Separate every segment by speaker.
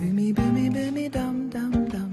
Speaker 1: Boomy, boomy, boomy, dum, dum, dum, dum.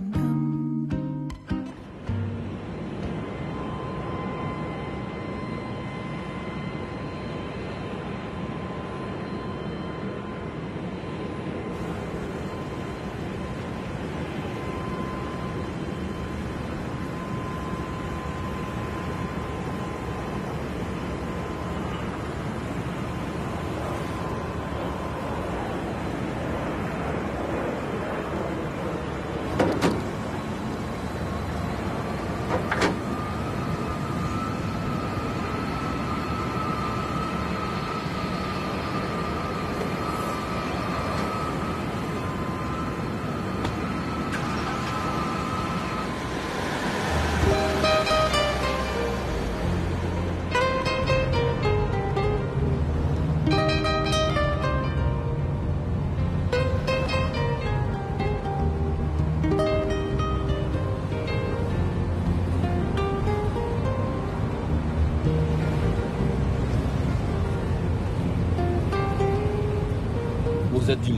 Speaker 2: Vous êtes dit,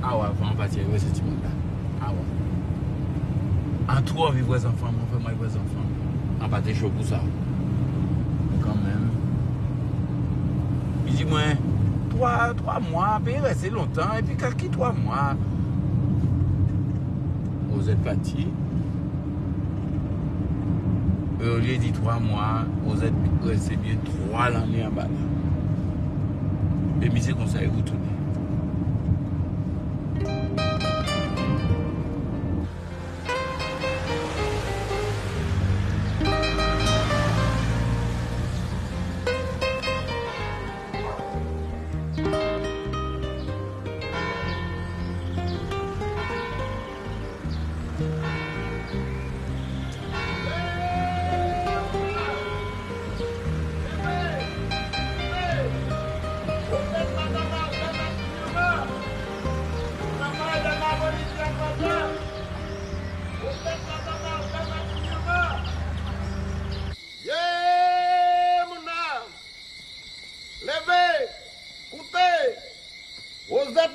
Speaker 2: ah ouais, avant de partir, ouais, c'est tout là. Ah ouais. En trois, vivre les enfants, mon frère, moi, les enfants. En pas des jours pour ça. Mais quand même. Il dit, moi, 3 mois, puis il reste longtemps, et puis quelques 3 mois. Vous êtes parti. Au lieu de 3 mois, vous êtes resté bien 3 l'année en bas. Et monsieur conseille vous tourner.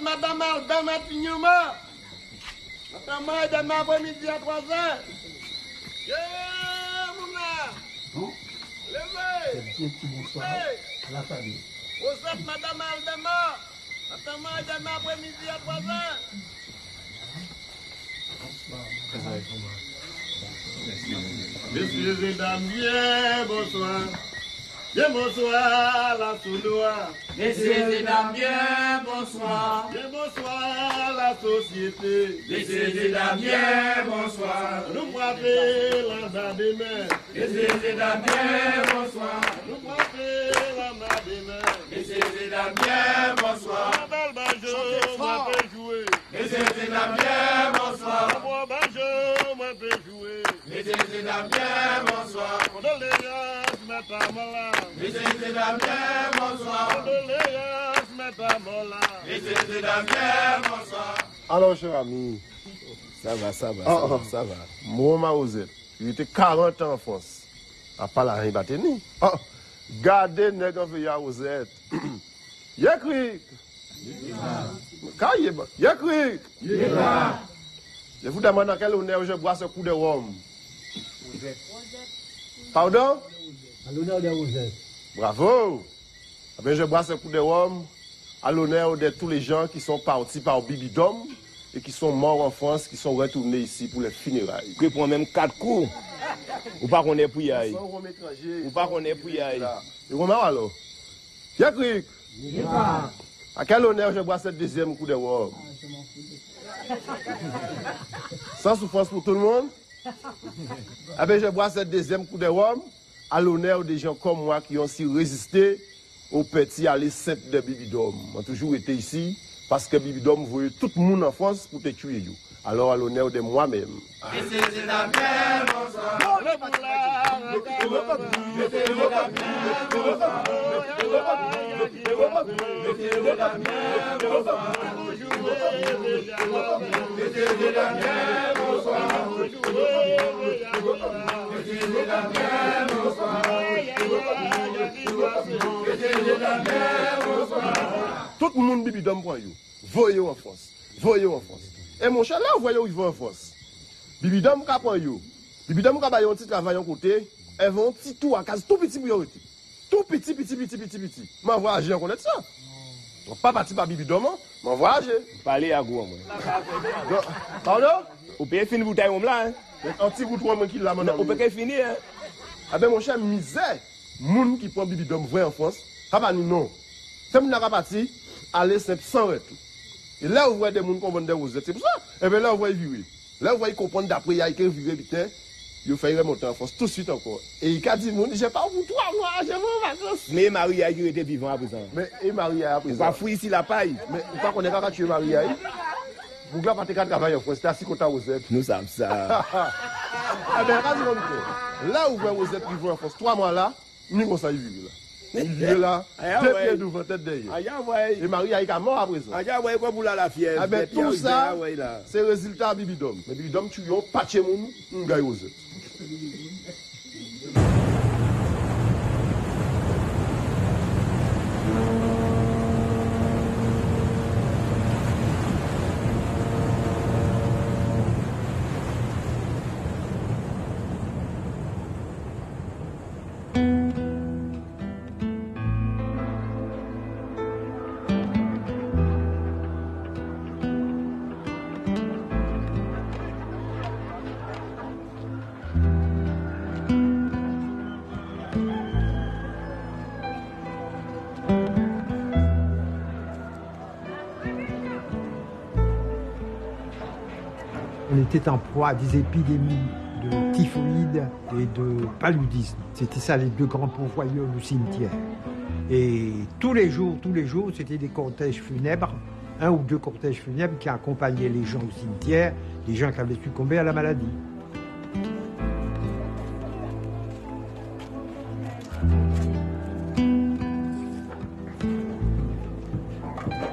Speaker 3: Madame Aldana Tignouma. Madame Aldana après-midi à 3h. Mouna. Levez.
Speaker 4: Bonsoir à la famille.
Speaker 3: Vous êtes Madame Aldana. Madame Aldana après-midi à 3h. Messieurs et dames, bien bonsoir. Bien bonsoir la Soudoua.
Speaker 5: Messieurs et dames, bien bonsoir.
Speaker 3: Bien bonsoir la société.
Speaker 5: Messieurs et dames, bien bonsoir.
Speaker 3: Nous braver la main des mains.
Speaker 5: Messieurs et dames, bien bonsoir.
Speaker 3: Nous braver la main des mains.
Speaker 5: Messieurs et dames, bien bonsoir.
Speaker 3: La belle banjo, moi peux jouer.
Speaker 5: Messieurs et dames, bien bonsoir.
Speaker 3: Moi banjo, moi peux jouer.
Speaker 5: Messieurs et dames, bien bonsoir.
Speaker 3: Condoléances, Madame Mola.
Speaker 5: Messieurs et dames, bien bonsoir.
Speaker 3: Condoléances, Madame Mola.
Speaker 5: Messieurs et dames, bien bonsoir.
Speaker 6: Alors, cher ami,
Speaker 4: Ça va.
Speaker 6: ça va. Moi, Maouzet, il était 40 ans en France. À pas la rien bateni. Gardez nèg en veille à Ozet. Yekrik. Kaye, Yekrik. Je vous demande à quel honneur je bois ce coup de rhum. Pardon?
Speaker 4: À l'honneur de Rosette.
Speaker 6: Bravo. Eh bien, je bois ce coup de rhum à l'honneur de tous les gens qui sont partis par Bibidom et qui sont morts en France, qui sont retournés ici pour les funérailles.
Speaker 7: Que pour même 4 coups. Ou pas qu'on est pour y aller.
Speaker 6: Ou
Speaker 7: Ou pas qu'on est pour y aller.
Speaker 6: Et comment alors? Yakrik. À quel honneur je bois ce deuxième coup de rhum? Sans souffrance pour tout le monde? Eh bien, je bois ce deuxième coup de rhum à l'honneur des gens comme moi qui ont aussi résisté au petit aller simple de Bibidom. On a toujours été ici parce que Bibidom voulait tout le monde en France pour te tuer. Alors, à l'honneur de moi-même.
Speaker 5: Messieurs et dames, bien bonsoir.
Speaker 6: Tout le monde Bibidom pour vous. Voyez en France. Voyez en France. Et mon cher, là, vous voyez où ils vont en France. Bibidom ka prend yo. Bibidom ka ba yon petit travail en côté, elles vont petit tout à case tout petit pour tout petit. M'en voyager on connaît ça. Pas parti par Bibidom, m'en voyager.
Speaker 7: Parler à quoi, moi.
Speaker 6: Pardon?
Speaker 7: Vous pouvez finir bouteille là, hein?
Speaker 6: Un petit bout de qui l'a maintenant.
Speaker 7: Vous pouvez finir, hein?
Speaker 6: Ah ben mon cher, misère, moun qui prend Bibidom vrai en France, pas nous non. C'est moun n'a parti, aller simple sans retour. Et là, vous voyez des gens qui comprennent des rosettes, c'est pour ça. Et bien là, vous voyez vivre. Là, vous voyez comprendre d'après, il y a écrit vivre putain, il fait remonter en France tout de suite encore. Et il a dit, j'ai pas pour 3 mois, j'ai vos vacances.
Speaker 7: Mais Maria, il était vivant à présent.
Speaker 6: Mais, et Maria à présent.
Speaker 7: Pas fouiller ici la paille.
Speaker 6: Mais, vous ne connaissez pas tuer Maria. Vous ne pouvez pas travailler en France, c'est assis contre Rosette.
Speaker 7: Nous savons ça.
Speaker 6: Ah ben, regardez là où vous voyez Rosette vivre en France, 3 mois là, nous, on s'en vivre là. Il vit là, 2 pieds devant, tête derrière. Et Marie a mort à présent.
Speaker 7: La fièvre.
Speaker 6: Ah ben tout ça, c'est le résultat de Bibidom. Mais Bibidom, tu as pas de monde, on gagne aux autres.
Speaker 8: On était en proie à des épidémies de typhoïde et de paludisme. C'était ça les 2 grands pourvoyeurs du cimetière. Et tous les jours, c'était des cortèges funèbres, 1 ou 2 cortèges funèbres qui accompagnaient les gens au cimetière, les gens qui avaient succombé à la maladie.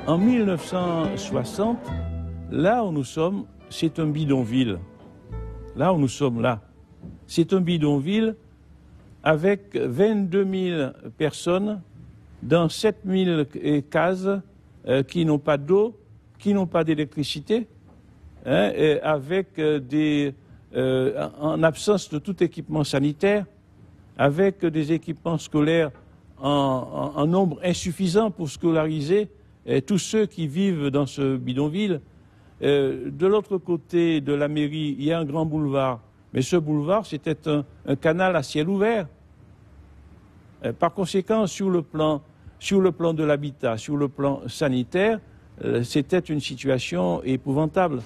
Speaker 9: En 1960, là où nous sommes, c'est un bidonville. Là où nous sommes là, c'est un bidonville avec 22 000 personnes dans 7 000 cases qui n'ont pas d'eau, qui n'ont pas d'électricité, hein, avec en absence de tout équipement sanitaire, avec des équipements scolaires en nombre insuffisant pour scolariser tous ceux qui vivent dans ce bidonville. De l'autre côté de la mairie, il y a un grand boulevard. Mais ce boulevard, c'était un canal à ciel ouvert. Par conséquent, sur le plan de l'habitat, sur le plan sanitaire, c'était une situation épouvantable.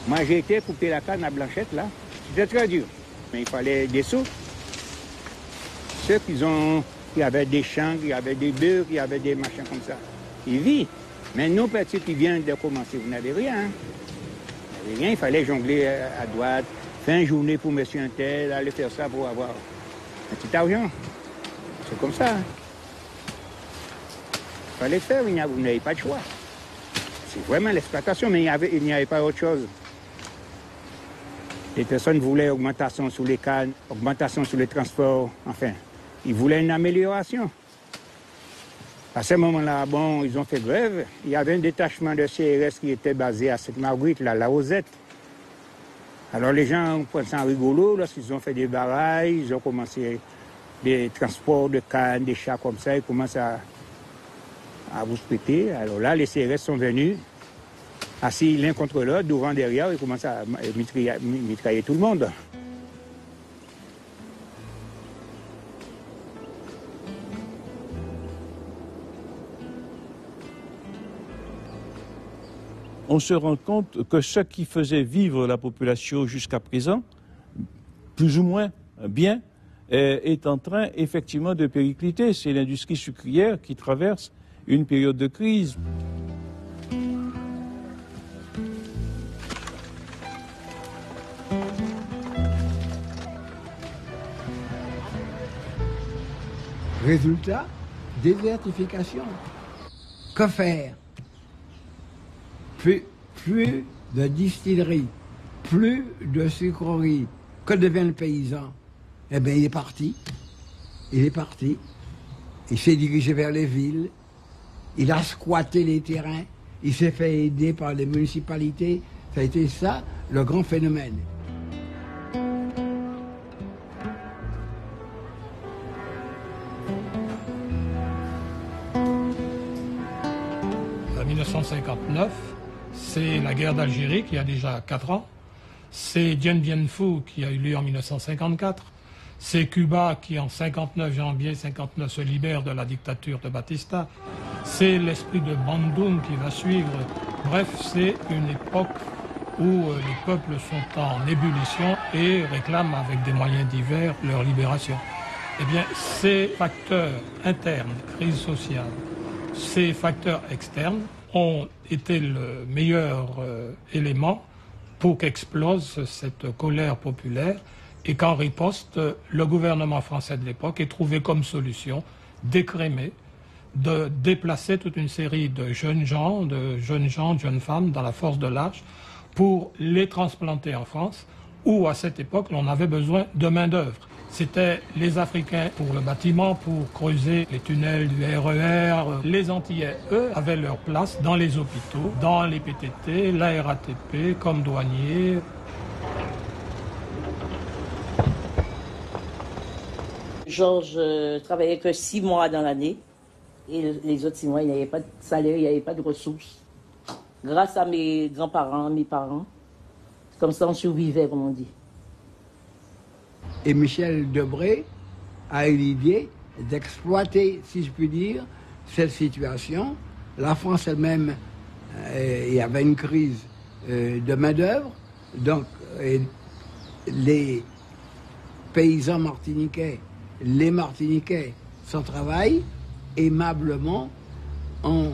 Speaker 10: Moi, j'ai été couper la canne à Blanchette, là. C'était très dur. Mais il fallait des sous. Ceux qui avaient des champs, qui avaient des bœufs, qui avaient des machins comme ça, ils vivent. Mais nous, petits qui viennent de commencer, vous n'avez rien. Hein. Vous n'avez rien, il fallait jongler à droite, faire une journée pour monsieur un tel, aller faire ça pour avoir un petit argent. C'est comme ça. Hein. Il fallait faire, vous n'avez pas de choix. C'est vraiment l'exploitation, mais il n'y avait pas autre chose. Les personnes voulaient augmentation sur les cannes, augmentation sur les transports, enfin, ils voulaient une amélioration. À ce moment-là, bon, ils ont fait grève. Il y avait un détachement de CRS qui était basé à Sainte-Marguerite, là, la Rosette. Alors les gens prennent ça en rigolo, lorsqu'ils ont fait des barrages, ils ont commencé des transports de cannes, des chats comme ça, ils commencent à vous péter. Alors là, les CRS sont venus, assis l'un contre l'autre, devant, derrière, ils commencent à mitrailler tout le monde.
Speaker 9: On se rend compte que ce qui faisait vivre la population jusqu'à présent, plus ou moins bien, est en train effectivement de péricliter. C'est l'industrie sucrière qui traverse une période de crise.
Speaker 8: Résultat, désertification. Que faire?
Speaker 11: plus de distillerie, plus de sucreries. Que devient le paysan? Eh bien, il est parti. Il est parti. Il s'est dirigé vers les villes. Il a squatté les terrains. Il s'est fait aider par les municipalités. Ça a été ça, le grand phénomène.
Speaker 12: En 1959, c'est la guerre d'Algérie qui a déjà 4 ans. C'est Dien Bien Phu qui a eu lieu en 1954. C'est Cuba qui, en 59, janvier 59, se libère de la dictature de Batista. C'est l'esprit de Bandung qui va suivre. Bref, c'est une époque où les peuples sont en ébullition et réclament avec des moyens divers leur libération. Eh bien, ces facteurs internes, crise sociale, ces facteurs externes ont été le meilleur élément pour qu'explose cette colère populaire et qu'en riposte, le gouvernement français de l'époque ait trouvé comme solution d'écrémer, de déplacer toute une série de jeunes gens, de jeunes femmes dans la force de l'Arche pour les transplanter en France, où à cette époque, l'on avait besoin de main-d'œuvre. C'était les Africains pour le bâtiment, pour creuser les tunnels du RER. Les Antillais, eux, avaient leur place dans les hôpitaux, dans les PTT, la RATP, comme douaniers.
Speaker 13: Georges travaillait que 6 mois dans l'année. Et les autres 6 mois, il n'y avait pas de salaire, il n'y avait pas de ressources. Grâce à mes grands-parents, mes parents, comme ça on survivait, comme on dit.
Speaker 11: Et Michel Debré a eu l'idée d'exploiter, si je puis dire, cette situation. La France elle-même, il y avait une crise de main-d'œuvre. Donc, les paysans martiniquais, les Martiniquais, sans travail, aimablement, on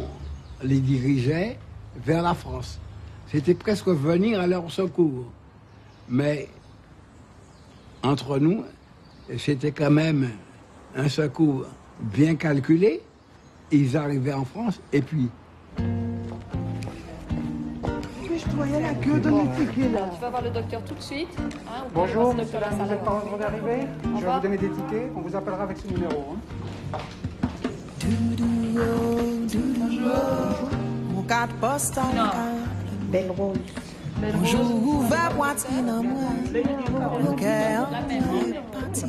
Speaker 11: les dirigeait vers la France. C'était presque venir à leur secours. Mais entre nous, c'était quand même un secours bien calculé. Ils arrivaient en France et puis...
Speaker 14: Je voyais la queue de mes tickets là.
Speaker 15: Tu vas voir le docteur tout de suite. Hein,
Speaker 14: bonjour,
Speaker 15: monsieur,
Speaker 14: vous n'êtes pas en train d'arriver. Je vais vous donner des tickets. On vous appellera avec ce numéro. Hein.
Speaker 1: Mon carte postale.
Speaker 15: Belle rose.
Speaker 1: Bonjour, va poitrine en moi. Mon cœur est parti.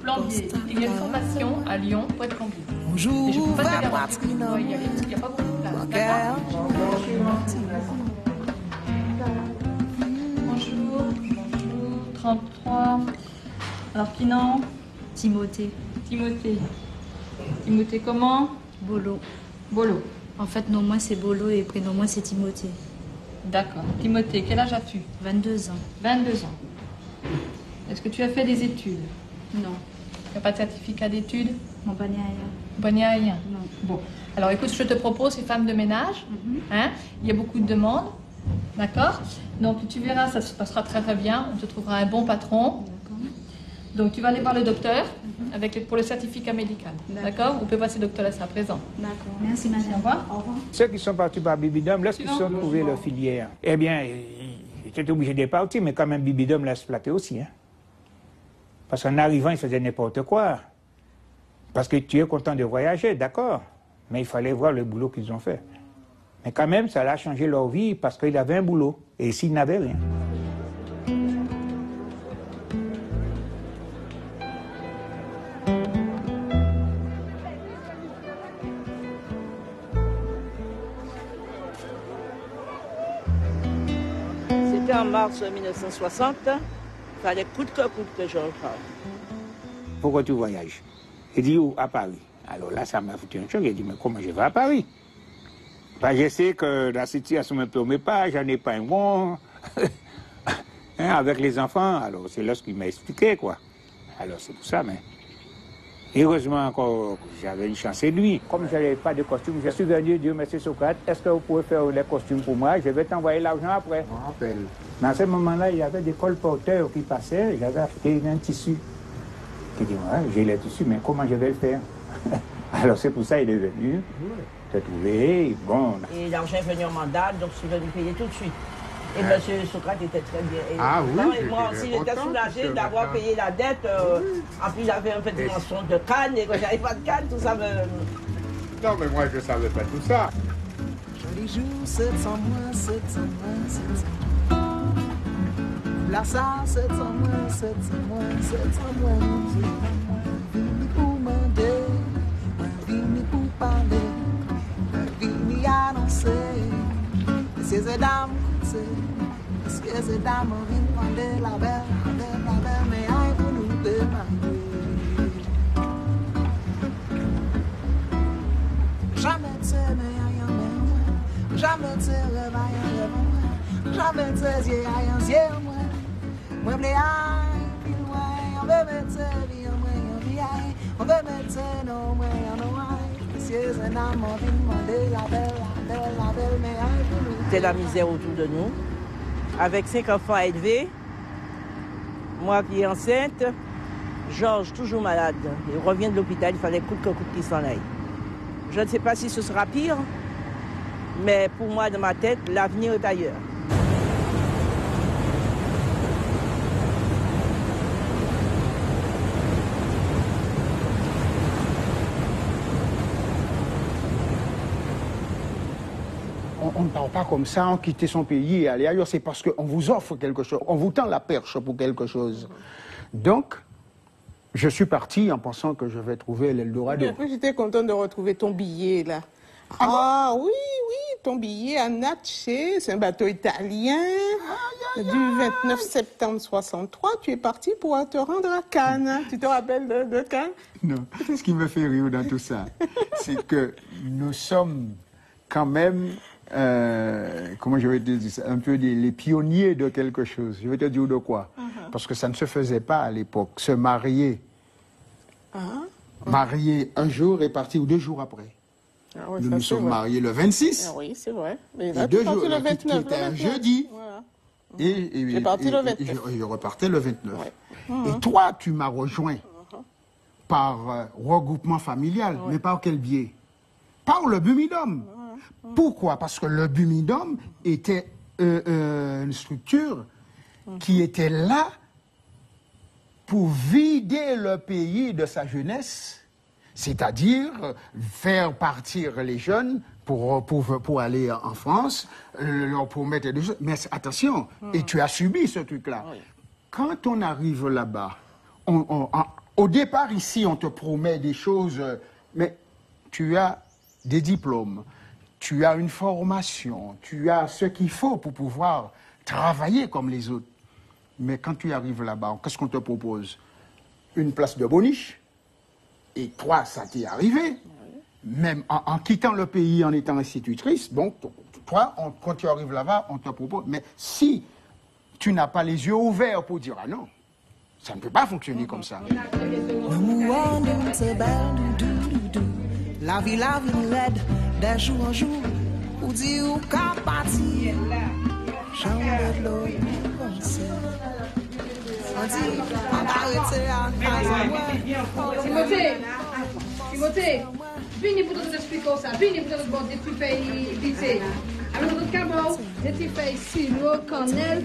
Speaker 15: Plombier. Il y a une formation à Lyon pour être plombier.
Speaker 1: Bonjour, va poitrine en moi.
Speaker 15: Il n'y a pas beaucoup de place.
Speaker 1: Mon cœur
Speaker 15: Bonjour. 33. Alors, qui non?
Speaker 16: Timothée.
Speaker 15: Timothée comment?
Speaker 16: Bolo.
Speaker 15: Bolo.
Speaker 16: En fait, nom moi c'est Bolo et prénom moi c'est Timothée.
Speaker 15: D'accord. Timothée, quel âge as-tu?
Speaker 16: 22 ans.
Speaker 15: 22 ans. Est-ce que tu as fait des études?
Speaker 16: Non.
Speaker 15: Tu n'as pas de certificat d'études?
Speaker 16: Non, pas ni rien.
Speaker 15: Non. Bon. Alors écoute, je te propose ces femmes de ménage. Hein? Il y a beaucoup de demandes. D'accord? Donc tu verras, ça se passera très très bien. On te trouvera un bon patron. Donc tu vas aller voir le docteur pour le certificat médical. D'accord? On peut passer le docteur à présent.
Speaker 16: D'accord. Merci madame.
Speaker 15: Au revoir.
Speaker 16: Au revoir.
Speaker 10: Ceux qui sont partis par Bibidome, lorsqu'ils sont trouvés leur filière, eh bien, ils étaient obligés de partir, mais quand même Bibidome l'a exploité aussi. Hein? Parce qu'en arrivant, ils faisaient n'importe quoi. Parce que tu es content de voyager, d'accord, mais il fallait voir le boulot qu'ils ont fait. Mais quand même, ça a changé leur vie parce qu'ils avaient un boulot. Et ici, ils n'avaient rien.
Speaker 13: C'était en mars 1960. Il fallait coûte que je rentre.
Speaker 10: Pourquoi tu voyages? Il dit où? À Paris. Alors là, ça m'a foutu un choc. Il dit, mais comment je vais à Paris? Ben, je sais que la situation ne me permet pas, j'en ai pas un bon. Hein, avec les enfants, alors c'est lorsqu'il m'a expliqué, quoi. Alors c'est pour ça, mais... Heureusement encore, j'avais une chance de lui. Comme je n'avais pas de costume, je suis venu dire, monsieur Socrate, est-ce que vous pouvez faire les costumes pour moi? Je vais t'envoyer l'argent après. Je me rappelle. Dans ce moment-là, il y avait des colporteurs qui passaient, j'avais acheté un tissu. Je dis, ouais, j'ai les tissus, mais comment je vais le faire? Alors c'est pour ça qu'il est venu, s'est trouvé, bon.
Speaker 13: Et l'argent est venu en mandat, donc je suis venu payer tout de suite. Et M. Socrate était très bien. Et
Speaker 8: ah oui.
Speaker 13: Et moi aussi, j'étais soulagé d'avoir payé la dette. En plus, j'avais un peu de dimension de canne, et quand j'avais pas de canne, tout ça me...
Speaker 3: Non, mais moi, je ne savais pas tout ça.
Speaker 1: Joli jour, 700 mois, 700 mois, 700 mois. Là, ça, 700 mois, 700 mois, 700 mois. Vini pour demander, vini pour parler, vini annoncer. C'est ces dames, est-ce que ces dames viennent demander la belle, mais aïe pour nous demander. Jamais tu mais jamais tu rêves, jamais tu yeux aïe, moi blé aïe, puis loin, on veut mettre vie en moi, on veut mettre non moi non aïe, c'est ces dames viennent demander la belle, mais aïe pour nous.
Speaker 13: C'est la misère autour de nous. Avec 5 enfants à élever, moi qui est enceinte, Georges toujours malade. Il revient de l'hôpital, il fallait coûte que coûte qu'il s'en aille. Je ne sais pas si ce sera pire, mais pour moi, dans ma tête, l'avenir est ailleurs.
Speaker 10: On ne parle pas comme ça, on quitte son pays et aller ailleurs, c'est parce qu'on vous offre quelque chose, on vous tend la perche pour quelque chose. Donc, je suis parti en pensant que je vais trouver l'Eldorado.
Speaker 17: J'étais contente de retrouver ton billet, là. Ah oui, ton billet à Natchez, c'est un bateau italien. Du 29 septembre 63, tu es parti pour te rendre à Cannes. Tu te rappelles de Cannes?
Speaker 10: Non, ce qui me fait rire dans tout ça, c'est que nous sommes quand même... comment je vais te dire ça, un peu les pionniers de quelque chose. Je vais te dire de quoi. Parce que ça ne se faisait pas à l'époque. Se marier. Marier un jour et partir 2 jours après.
Speaker 17: Ah oui,
Speaker 10: nous nous sommes mariés le 26.
Speaker 17: Ah oui, c'est vrai. Mais là,
Speaker 10: et 2 jours,
Speaker 17: le 29,
Speaker 10: qui était un jeudi.
Speaker 17: Voilà.
Speaker 10: Et
Speaker 17: parti le 29.
Speaker 10: Je repartais le 29.
Speaker 17: Ouais.
Speaker 10: Et toi, tu m'as rejoint par regroupement familial. Mais par quel biais? Par le Bumidum. Pourquoi? Parce que le Bumidum était une structure qui était là pour vider le pays de sa jeunesse, c'est-à-dire faire partir les jeunes pour aller en France, leur promettre des choses. Mais attention, et tu as subi ce truc-là. Quand on arrive là-bas, au départ ici, on te promet des choses, mais tu as des diplômes, tu as une formation, tu as ce qu'il faut pour pouvoir travailler comme les autres. Mais quand tu arrives là-bas, qu'est-ce qu'on te propose? Une place de boniche. Et toi, ça t'est arrivé. Même en quittant le pays, en étant institutrice, donc toi, quand tu arrives là-bas, on te propose. Mais si tu n'as pas les yeux ouverts pour dire « Ah non, ça ne peut pas fonctionner comme ça ».
Speaker 1: La vie raide, d'un jour en jour, ou dit ou qu'à partir. Chambre de l'eau, on dit, on va arrêter à
Speaker 18: Timothée, vini pour nous expliquer ça, vini pour nous dire depuis pays vité. Alors notre cabot, j'ai fait ici l'eau, cannelle,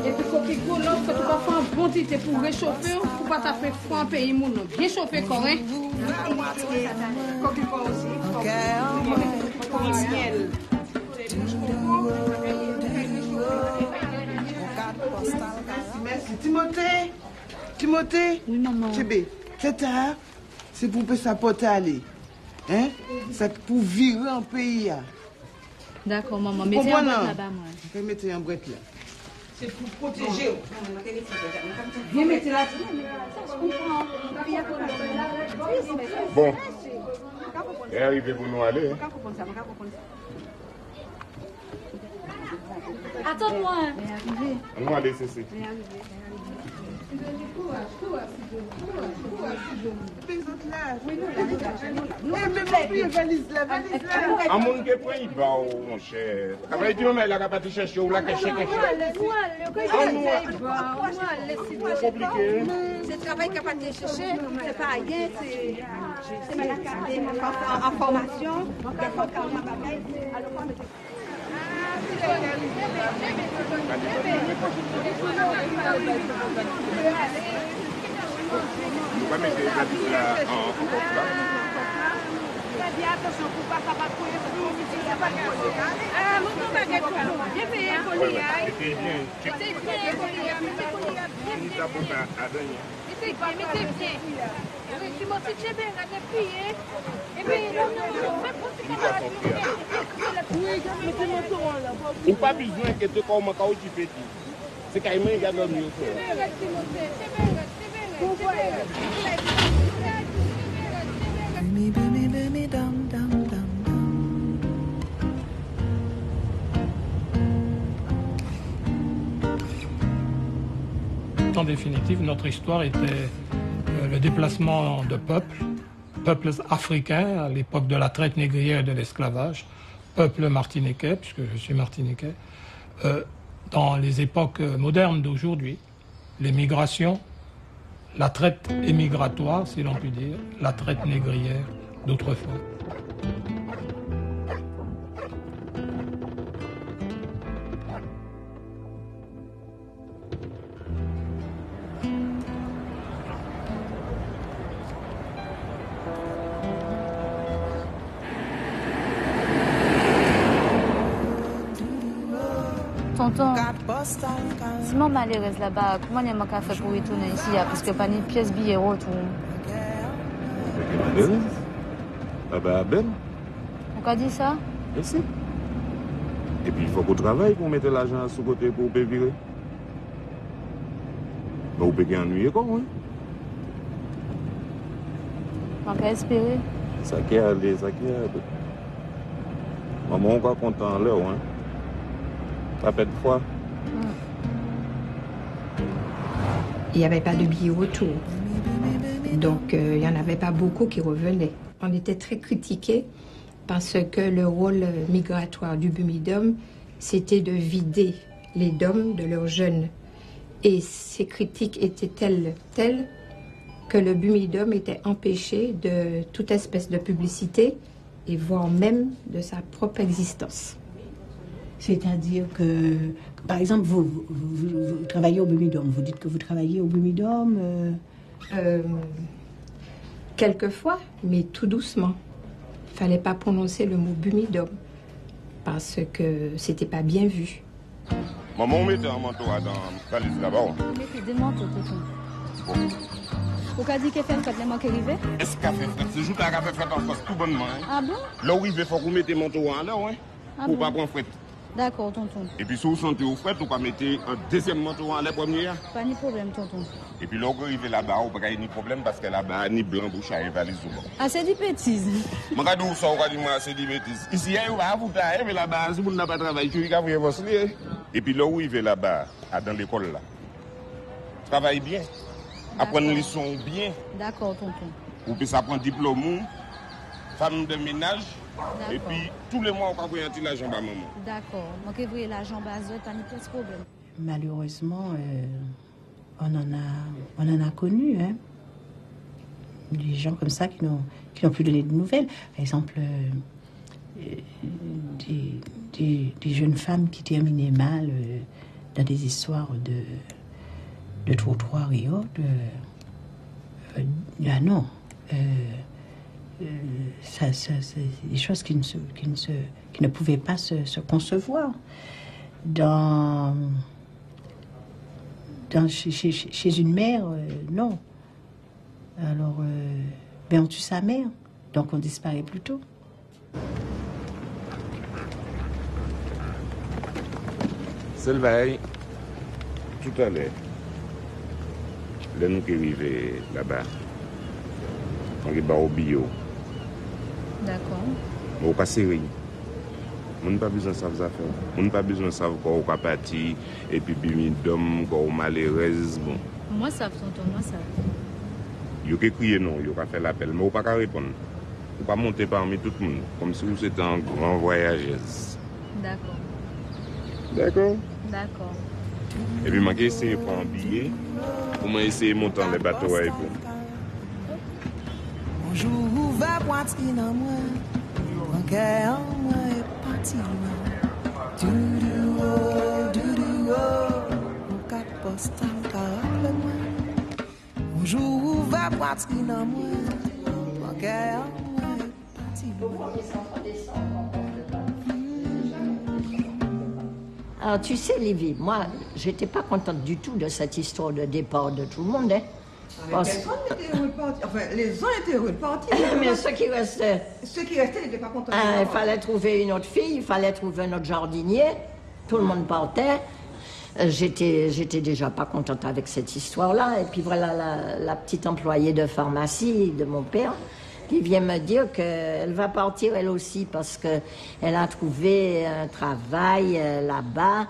Speaker 18: et puis coquille l'autre, que tu vas faire un bon titre pour réchauffer, pour pas taper froid en pays moun. Bien chauffer correct. Coquille aussi. Miel.
Speaker 17: Merci. Timothée. Oui, maman. C'est tard. C'est pour ça porter aller. Hein? C'est pour virer un pays.
Speaker 16: D'accord, maman. Mettez un bret là-bas, moi.
Speaker 17: Je vais mettre un bret là.
Speaker 18: C'est pour protéger. Viens mettre là.
Speaker 3: Bon. Et arrivez pour nous aller.
Speaker 16: Attends-moi.
Speaker 3: Nous aller, c'est
Speaker 17: là.
Speaker 18: Oui, nous,
Speaker 17: valise là.
Speaker 3: À mon qui prend, il va, mon cher. Après, tu me la capacité de chercher ou la cacher.
Speaker 18: C'est travail capable de chercher, c'est pas rien, c'est en formation.
Speaker 3: On va mettre la bise là en porte-là.
Speaker 18: Attention pour pas ça va couler ah mon ton baguette j'ai fait un collier c'est bien c'est bien tu m'as fait j'ai bien depuis et puis
Speaker 3: ou pas besoin que tu comme quand tu fais c'est carrément il y a le mieux
Speaker 12: En définitive, notre histoire était le déplacement de peuples africains à l'époque de la traite négrière et de l'esclavage, peuples martiniquais, puisque je suis martiniquais, dans les époques modernes d'aujourd'hui, les migrations, la traite émigratoire, si l'on peut dire, la traite négrière d'autrefois.
Speaker 16: Tonton, si maman malheureuse là-bas, comment elle m'a fait pour retourner ici parce que pas de pièce billet retour.
Speaker 3: Malheureuse? Ah bah ben.
Speaker 16: Pourquoi dit ça?
Speaker 3: Merci. Et puis il faut qu'on travaille pour mettre l'argent sur côté pour payer virer. Mais vous pouvez ennuyer comme oui.
Speaker 16: On peut espérer.
Speaker 3: Ça qui est allé, ça qui est allé. Maman, on va content là, hein. Ça fait de fois.
Speaker 19: Il n'y avait pas de billets retour. Donc, il n'y en avait pas beaucoup qui revenaient. On était très critiqués parce que le rôle migratoire du Bumidum, c'était de vider les DOM de leurs jeunes. Et ces critiques étaient telles que le Bumidum était empêché de toute espèce de publicité et voire même de sa propre existence.
Speaker 20: C'est-à-dire que, par exemple, vous travaillez au Bumidum. Vous dites que vous travaillez au Bumidum
Speaker 19: Quelquefois, mais tout doucement. Il ne fallait pas prononcer le mot Bumidum parce que c'était pas bien vu.
Speaker 3: Maman, on mettait un manteau dans la valise là-bas.
Speaker 16: Mettez des manteaux, tonton. Pourquoi dit qu'elle fait quand les manques arrivent?
Speaker 3: Est-ce qu'elle fait frais? C'est juste qu'elle fait frais en France tout bonnement.
Speaker 16: Ah bon?
Speaker 3: Là où il faut qu'on mette manteau en l'air, hein, pour pas prendre frais.
Speaker 16: D'accord, tonton.
Speaker 3: Et puis si vous sentez au frais, vous pouvez mettre un deuxième manteau en l'air premier.
Speaker 16: Pas de problème, tonton.
Speaker 3: Et puis là, vous arrivez là-bas, vous n'avez pas de problème parce que là-bas, ni blanc, bouche à valise.
Speaker 16: Ah, c'est des bêtises.
Speaker 3: Je regarde où ça, c'est des bêtises. Ici, vous avez mais là-bas, si vous n'avez pas travaillé, vous avez votre lien. Et puis là où il va là-bas, dans l'école là, travaille bien. Apprendre les leçons bien.
Speaker 16: D'accord, tonton.
Speaker 3: Vous pouvez apprendre diplôme, femme de ménage. Et puis, tous les mois, on va payer l'argent à maman.
Speaker 16: D'accord. Moi, je vais l'argent à Zot, pas de problème.
Speaker 20: Malheureusement, on en a connu, hein. Des gens comme ça qui n'ont plus donné de nouvelles. Par exemple, des jeunes femmes qui terminaient mal dans des histoires de trottoirs et autres. Ah non. Ça, c'est des choses qui ne pouvaient pas se concevoir chez une mère, non. Alors, on tue sa mère, donc on disparaît plus tôt.
Speaker 3: C'est le bail. Tout à l'heure, là nous qui arrivons là-bas, on est au bio.
Speaker 16: D'accord.
Speaker 3: Mais on pas sérieux. On n'a pas besoin de savoir affaires. On n'a pas besoin de savoir quoi on parti et puis Bumidum, quoi on malheureuse. Bon.
Speaker 16: Moi ça, tonton, moi ça.
Speaker 3: Yo qui crier non, yo pas fait l'appel, mais ou pas répondre. Ou pas monter parmi tout le monde, comme si vous étiez un grand voyageur.
Speaker 16: D'accord.
Speaker 3: D'accord?
Speaker 16: D'accord.
Speaker 3: Et puis, je vais essayer de prendre un billet pour essayer de monter dans les bateaux avec vous.
Speaker 1: Bonjour, ouvert poitrine en moi, mon cœur en moi est parti loin. Doudou, mon cap postal rappelle moi. Bonjour, ouvert poitrine en moi, mon cœur en moi est parti loin.
Speaker 21: Alors, tu sais, Lévi, moi, j'étais pas contente du tout de cette histoire de départ de tout le monde. Hein.
Speaker 22: Personne n'était heureux de partir. Enfin, les uns étaient heureux de partir.
Speaker 21: Mais ceux qui restaient...
Speaker 22: Ceux qui restaient n'étaient pas contents.
Speaker 21: Il fallait trouver une autre fille, il fallait trouver un autre jardinier. Tout le monde partait. J'étais déjà pas contente avec cette histoire-là. Et puis voilà la petite employée de pharmacie de mon père qui vient me dire qu'elle va partir elle aussi parce qu'elle a trouvé un travail là-bas.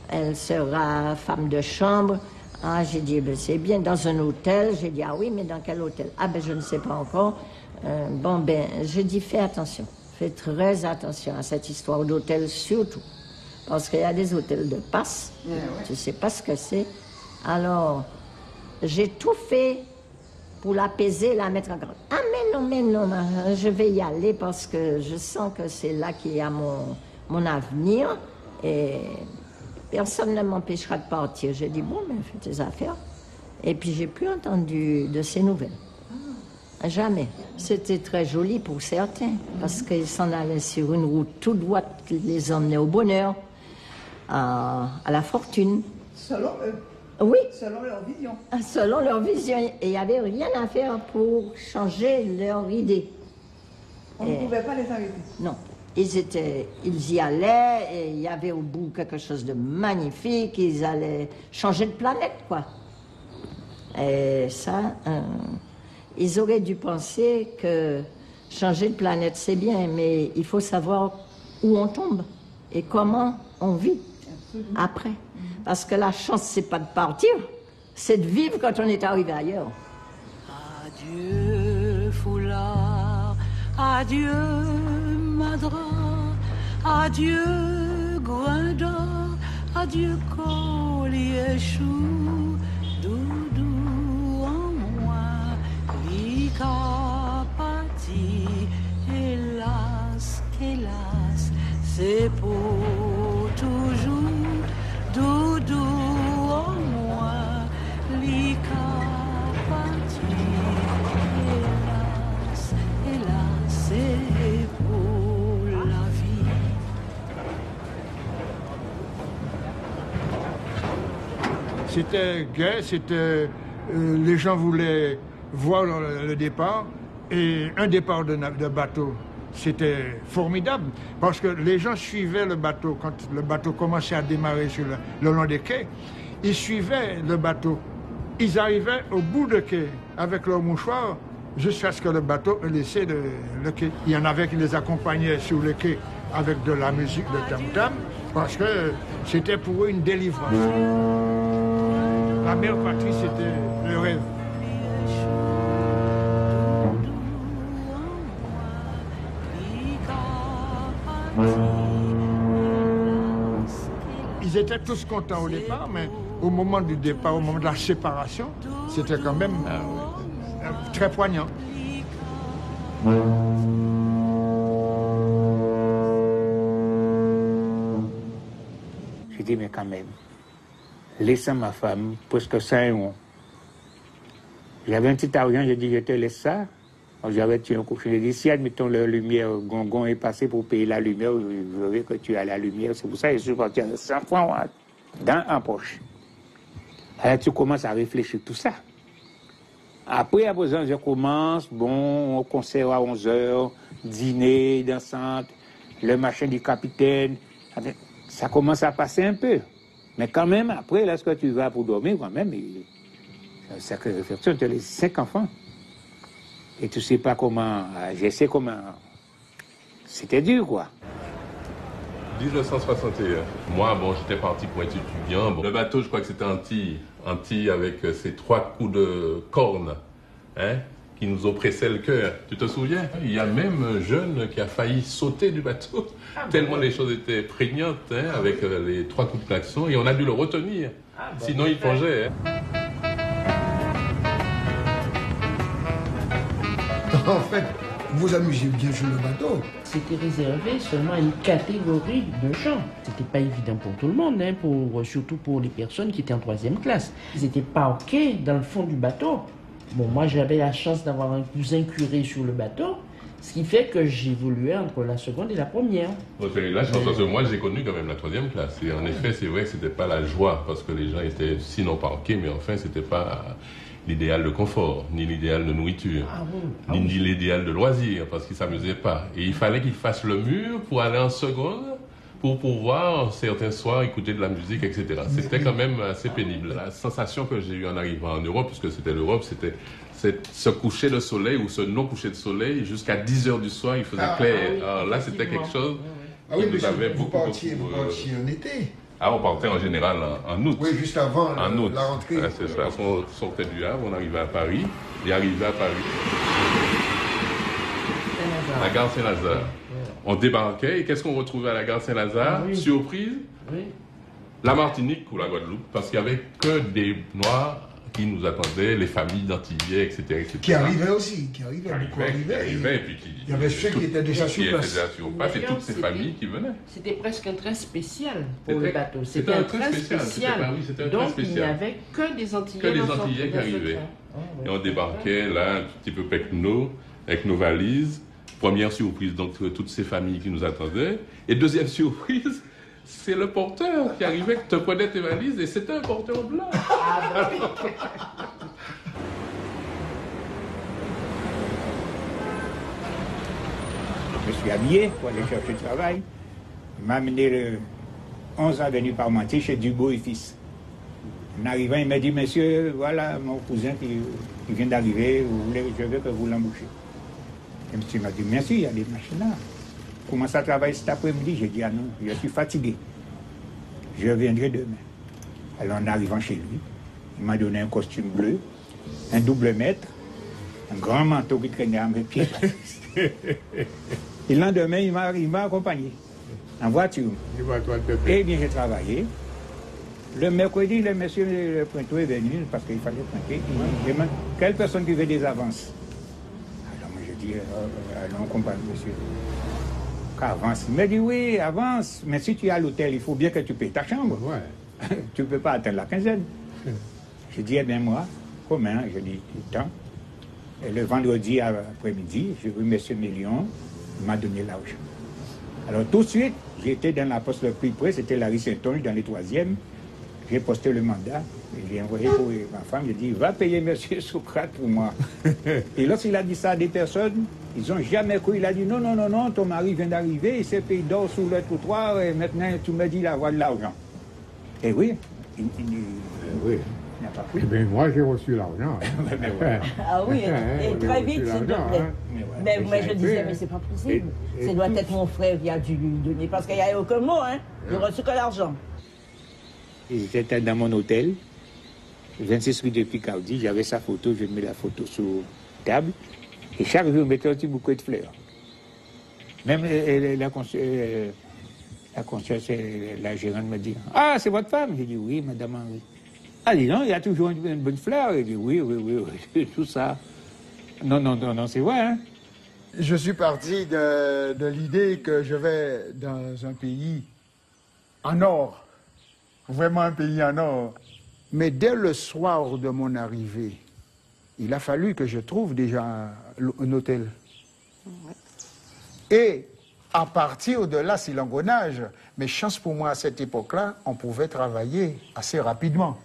Speaker 21: Elle sera femme de chambre. Ah, j'ai dit, ben, c'est bien, dans un hôtel. J'ai dit, ah oui, mais dans quel hôtel? Ah ben, je ne sais pas encore. Bon, ben, j'ai dit, fais attention. Fais très attention à cette histoire d'hôtel, surtout. Parce qu'il y a des hôtels de passe. Ouais. Tu ne sais pas ce que c'est. Alors, j'ai tout fait pour l'apaiser, la mettre en garde. Ah, mais non, je vais y aller parce que je sens que c'est là qu'il y a mon avenir. Et personne ne m'empêchera de partir. J'ai dit, bon, ben, fais tes affaires. Et puis, j'ai plus entendu de ces nouvelles. Jamais. C'était très joli pour certains, parce qu'ils s'en allaient sur une route toute droite qui les emmenait au bonheur, à la fortune.
Speaker 22: Selon eux?
Speaker 21: Oui.
Speaker 22: Selon leur vision?
Speaker 21: Selon leur vision. Et il n'y avait rien à faire pour changer leur idée.
Speaker 22: On ne pouvait pas les inviter?
Speaker 21: Non. Ils y allaient, et il y avait au bout quelque chose de magnifique, ils allaient changer de planète, quoi. Et ça, ils auraient dû penser que changer de planète, c'est bien, mais il faut savoir où on tombe et comment on vit après. Parce que la chance, c'est pas de partir, c'est de vivre quand on est arrivé ailleurs.
Speaker 23: Adieu, foulard, adieu, madra, adieu, grain d'or, adieu, collier chou, doudou en moi, l'icapati, hélas, hélas, c'est pour toujours, doudou en moi, l'icapati, hélas, hélas, c'est pour la vie.
Speaker 8: C'était gai, les gens voulaient voir le départ, et un départ de bateau, c'était formidable, parce que les gens suivaient le bateau, quand le bateau commençait à démarrer sur le long des quais, ils suivaient le bateau, ils arrivaient au bout de quai avec leur mouchoir, jusqu'à ce que le bateau laissait le quai. Il y en avait qui les accompagnaient sur le quai avec de la musique de tam-tam, parce que c'était pour eux une délivrance. La mère patrie, c'était le rêve. Ils étaient tous contents au départ, mais au moment du départ, au moment de la séparation, c'était quand même très poignant.
Speaker 10: Je dis, mais quand même, laissant ma femme presque 5 ans. J'avais un petit argent, j'ai dit, je te laisse ça. J'avais tué un coup. Je lui ai dit, si admettons la lumière, Gongon est passé pour payer la lumière, je verrai que tu as la lumière. C'est pour ça que je suis parti avec 100 francs en poche. Alors tu commences à réfléchir tout ça. Après, à présent, je commence, bon, au concert à 11h, dîner, dansante, le machin du capitaine. Ça commence à passer un peu. Mais quand même, après, lorsque tu vas pour dormir, quand même, c'est une réflexion, tu as les 5 enfants. Et tu sais pas comment, je sais comment, c'était dur, quoi.
Speaker 2: 1961. Moi, bon, j'étais parti pour être étudiant. Bon, le bateau, je crois que c'était Antilles avec ces 3 coups de corne, hein, qui nous oppressaient le cœur. Tu te souviens? Il y a même un jeune qui a failli sauter du bateau, tellement les choses étaient prégnantes, hein, avec les 3 coups de klaxon, et on a dû le retenir. Sinon, il plongeait. Hein.
Speaker 4: En fait, vous amusez bien sur le bateau.
Speaker 5: C'était réservé seulement à une catégorie de gens. C'était pas évident pour tout le monde, hein, surtout pour les personnes qui étaient en 3e classe. Ils étaient parqués dans le fond du bateau. Bon, moi j'avais la chance d'avoir un cousin curé sur le bateau, ce qui fait que j'évoluais entre la seconde et la première.
Speaker 2: Bon, là, je pense que moi j'ai connu quand même la 3e classe. Et en effet, c'est vrai que c'était pas la joie, parce que les gens étaient sinon parqués, mais enfin c'était pas l'idéal de confort, ni l'idéal de nourriture, ni l'idéal de loisir, parce qu'ils ne s'amusaient pas. Et il fallait qu'ils fassent le mur pour aller en seconde, pour pouvoir, certains soirs, écouter de la musique, etc. C'était quand même assez pénible. La sensation que j'ai eue en arrivant en Europe, puisque c'était l'Europe, c'était ce coucher de soleil ou ce non-coucher de soleil, jusqu'à 10 h du soir, il faisait clair. Alors là, c'était quelque chose qui nous avait beaucoup...
Speaker 4: Vous partiez en été.
Speaker 2: Ah, on partait en général en août.
Speaker 4: Oui, juste avant
Speaker 2: la
Speaker 4: rentrée.
Speaker 2: Ouais, c'est ça. On sortait du Havre, on arrivait à Paris, et arrivait à Paris. La gare Saint-Lazare. On débarquait, et qu'est-ce qu'on retrouvait à la gare Saint-Lazare? Surprise, la Martinique ou la Guadeloupe, parce qu'il n'y avait que des Noirs qui nous attendaient, les familles d'Antillais, etc., etc.
Speaker 4: Qui arrivaient aussi, et
Speaker 2: puis
Speaker 4: il y avait ceux qui étaient déjà sur place.
Speaker 2: Et toutes ces familles qui venaient.
Speaker 5: C'était presque un train spécial pour le bateau. C'était un train spécial. Donc il n'y avait que des Antillais
Speaker 2: qui arrivaient. Et on débarquait là, un petit peu pecno, avec nos valises. Première surprise, donc toutes ces familles qui nous attendaient. Et deuxième surprise, c'est le porteur qui arrivait, qui te prenait tes valises, et c'était un porteur blanc.
Speaker 10: Je me suis habillé pour aller chercher du travail. Il m'a amené le 11 avenue Parmentier chez Dubois et Fils. En arrivant, il m'a dit, monsieur, voilà mon cousin qui vient d'arriver, je veux que vous l'embauchiez. Et monsieur m'a dit, merci, il y a des machines là. Commence à travailler cet après-midi. J'ai dit, ah non, je suis fatigué. Je reviendrai demain. Alors en arrivant chez lui, il m'a donné un costume bleu, un double mètre, un grand manteau qui traînait à mes pieds. Et le lendemain, il m'a accompagné en voiture. Et bien j'ai travaillé. Le mercredi, le monsieur le pointeur est venu parce qu'il fallait pointer. Il demande quelle personne qui veut des avances. Alors moi je dis, allons accompagner monsieur. Avance. Il m'a dit oui, avance, mais si tu es à l'hôtel, il faut bien que tu payes ta chambre. Tu ne peux pas atteindre la quinzaine. J'ai dit, eh bien moi, comment? Je dis, tout le temps. Et le vendredi après-midi, j'ai vu M. Mélion, il m'a donné l'argent. Alors tout de suite, j'étais dans la poste le plus près, c'était Larry Saint-Onge, dans les 3e. J'ai posté le mandat, et j'ai envoyé pour ma femme, j'ai dit, va payer M. Socrate pour moi. Et lorsqu'il a dit ça à des personnes, ils n'ont jamais cru. Il a dit, non, non, non, non, ton mari vient d'arriver, il s'est payé d'or sous le trottoir, et maintenant tu me dis d'avoir de l'argent. Et oui, il n'a pas pris.
Speaker 24: Eh bien, moi, j'ai reçu l'argent.
Speaker 13: Ah oui, et très vite, s'il te plaît. Mais je disais, mais c'est pas possible. Ça doit être mon frère qui a dû lui donner, parce qu'il n'y a aucun mot, hein. Il n'a reçu que l'argent.
Speaker 10: J'étais dans mon hôtel, 26 rue de Picardie, j'avais sa photo, je mets la photo sur table, et chaque jour, je mettais un petit bouquet de fleurs. Même la concierge, la gérante me dit, ah, c'est votre femme? J'ai dit, oui, madame Henri. Elle dit, non, il y a toujours une bonne fleur. J'ai dit, oui, tout ça. Non, c'est vrai, hein?
Speaker 4: Je suis parti de l'idée que je vais dans un pays en or. Vraiment un pays en or. Mais dès le soir de mon arrivée, il a fallu que je trouve déjà un hôtel. Et à partir de là, c'est l'engrenage. Mais chance pour moi, à cette époque-là, on pouvait travailler assez rapidement.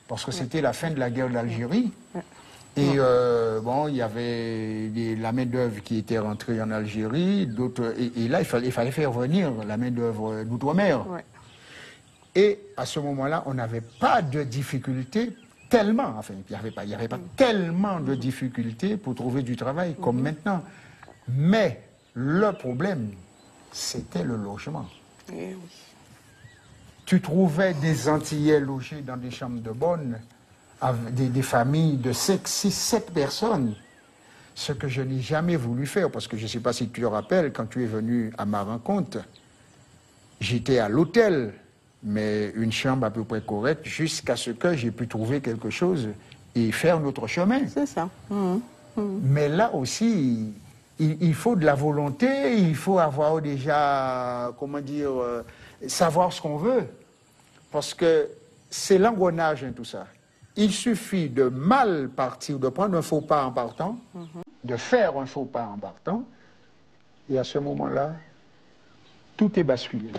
Speaker 4: Parce que c'était la fin de la guerre d'Algérie. Et bon, il y avait la main-d'œuvre qui était rentrée en Algérie. Et là, il fallait faire venir la main-d'œuvre d'outre-mer. Et à ce moment-là, on n'avait pas de difficultés tellement, enfin, il n'y avait pas tellement de difficultés pour trouver du travail comme maintenant. Mais le problème, c'était le logement.
Speaker 17: Eh oui.
Speaker 4: Tu trouvais des Antillais logés dans des chambres de bonne, des familles de 5, 6, 7 personnes. Ce que je n'ai jamais voulu faire, parce que je ne sais pas si tu te rappelles, quand tu es venu à ma rencontre, j'étais à l'hôtel, mais une chambre à peu près correcte, jusqu'à ce que j'ai pu trouver quelque chose et faire notre chemin.
Speaker 17: C'est ça.
Speaker 4: Mais là aussi, il faut de la volonté, il faut avoir déjà, comment dire, savoir ce qu'on veut. Parce que c'est l'engrenage, tout ça. Il suffit de mal partir, de prendre un faux pas en partant, de faire un faux pas en partant, et à ce moment-là, tout est basculé.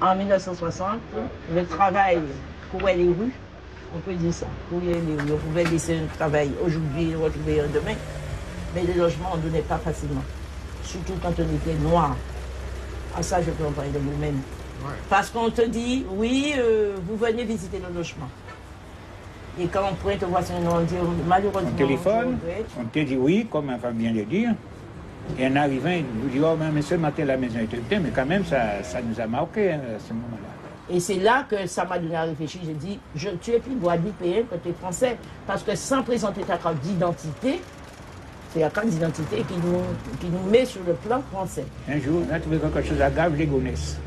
Speaker 13: En 1960, le travail courait les rues, on peut dire ça, courait les rues. On pouvait laisser un travail aujourd'hui et retrouver un demain, mais les logements, on ne donnait pas facilement, surtout quand on était noir. Ah, ça, je peux en parler de vous-même. Ouais. Parce qu'on te dit, oui, vous venez visiter le logement. Et quand on pourrait te voir sur un nom, on dit, malheureusement...
Speaker 10: On téléphone, on te dit oui, comme ma femme vient de dire. Et en arrivant, il vous dit, oh, mais ce matin, la maison était pleine, mais quand même, ça nous a marqué, hein, à ce moment-là.
Speaker 13: Et c'est là que ça m'a donné à réfléchir. J'ai dit, tu es plus guadeloupéen que tu es français. Parce que sans présenter ta carte d'identité, c'est la carte d'identité qui nous met sur le plan français.
Speaker 10: Un jour, on a trouvé quelque chose à Gave-les-Gonesse.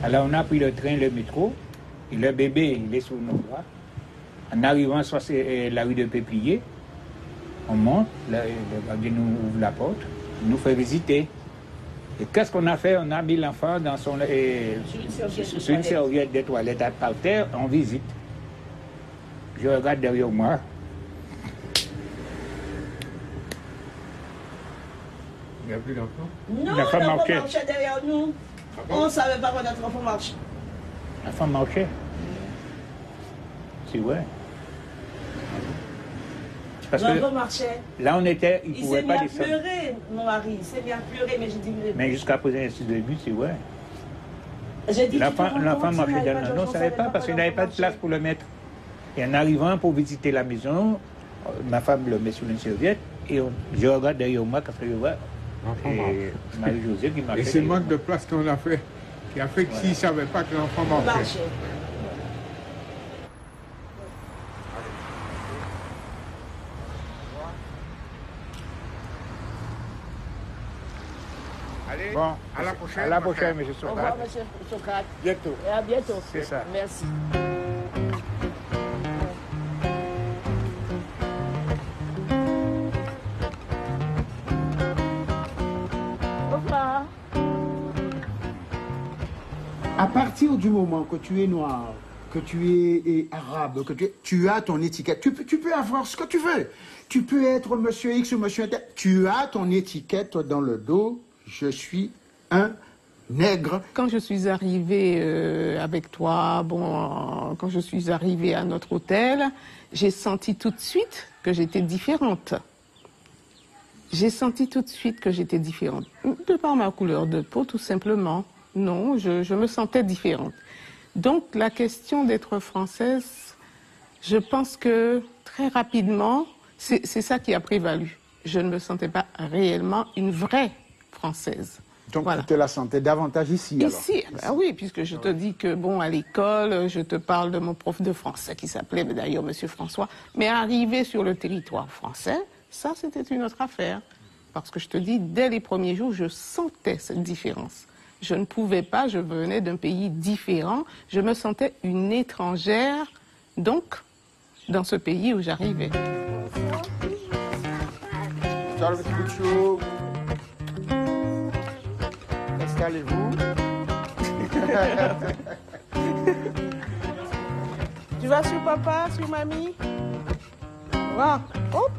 Speaker 10: Alors, on a pris le train, le métro, et le bébé, il est sous nos bras. En arrivant, soit c'est la rue de Péplier, on monte, le gardien nous ouvre la porte, il nous fait visiter. Et qu'est-ce qu'on a fait? On a mis l'enfant dans son sur une serviette de toilette par terre, on visite. Je regarde derrière moi.
Speaker 2: Il n'y a plus d'enfant?
Speaker 13: Non, l'enfant marchait derrière nous. On ne savait pas quand notre enfant marchait.
Speaker 10: L'enfant marchait? C'est vrai. Parce que
Speaker 13: marchait.
Speaker 10: Là, on était, il ne pouvait pas descendre.
Speaker 13: Il s'est mis à pleurer, mon mari. Il s'est mis à pleurer, mais j'ai dit...
Speaker 10: Mais jusqu'à poser un début, c'est vrai.
Speaker 13: L'enfant
Speaker 10: marchait dans le... Non, on ne savait pas, parce qu'il n'avait pas de place pour le mettre. Et en arrivant pour visiter la maison, ma femme le met sur une serviette, et je regarde derrière moi, quand je vois, et Marie-Josée qui marchait.
Speaker 6: Et c'est le manque de place qu'on a fait, qui a fait que s'il ne savait pas que l'enfant marchait.
Speaker 10: Allez, bon, à la prochaine. À la prochaine, M. Socrate.
Speaker 13: Au revoir, M. Socrate.
Speaker 10: Bientôt.
Speaker 13: Et à bientôt.
Speaker 10: C'est ça.
Speaker 13: Merci. Au revoir.
Speaker 4: À partir du moment que tu es noir, que tu es arabe, que tu as ton étiquette, tu peux avoir ce que tu veux. Tu peux être monsieur X ou monsieur Y. Tu as ton étiquette dans le dos. Je suis un nègre.
Speaker 17: Quand je suis arrivée avec toi, quand je suis arrivée à notre hôtel, j'ai senti tout de suite que j'étais différente. J'ai senti tout de suite que j'étais différente. De par ma couleur de peau, tout simplement. Non, je me sentais différente. Donc la question d'être française, je pense que très rapidement, c'est ça qui a prévalu. Je ne me sentais pas réellement une vraie française.
Speaker 4: Donc tu te la sentais davantage ici alors?
Speaker 17: Ici, ben oui, puisque je te dis que bon, à l'école, je te parle de mon prof de français qui s'appelait d'ailleurs Monsieur François, mais arrivé sur le territoire français, ça c'était une autre affaire. Parce que je te dis, dès les premiers jours, je sentais cette différence. Je ne pouvais pas, je venais d'un pays différent, je me sentais une étrangère, donc, dans ce pays où j'arrivais.
Speaker 4: Ciao, le petit bout de chou. Installez-vous.
Speaker 17: Tu vas sur papa, sur mamie? Voilà. Hop.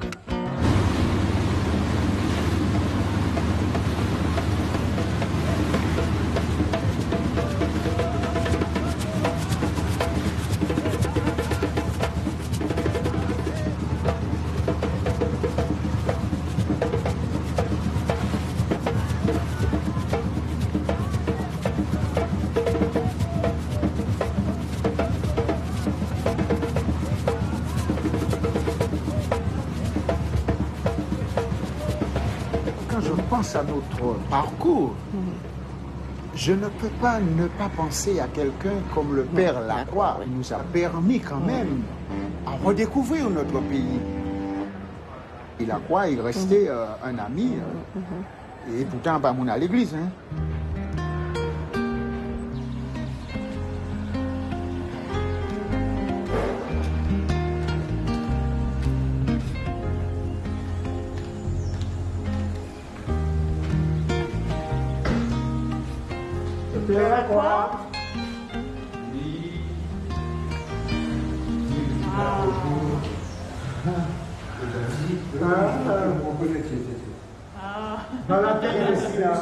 Speaker 4: À notre parcours, je ne peux pas ne pas penser à quelqu'un comme le père Lacroix. Il nous a permis quand même à redécouvrir notre pays. Et Lacroix, il restait un ami, et pourtant pas mon à l'église. Hein. Dans la tête ici, là.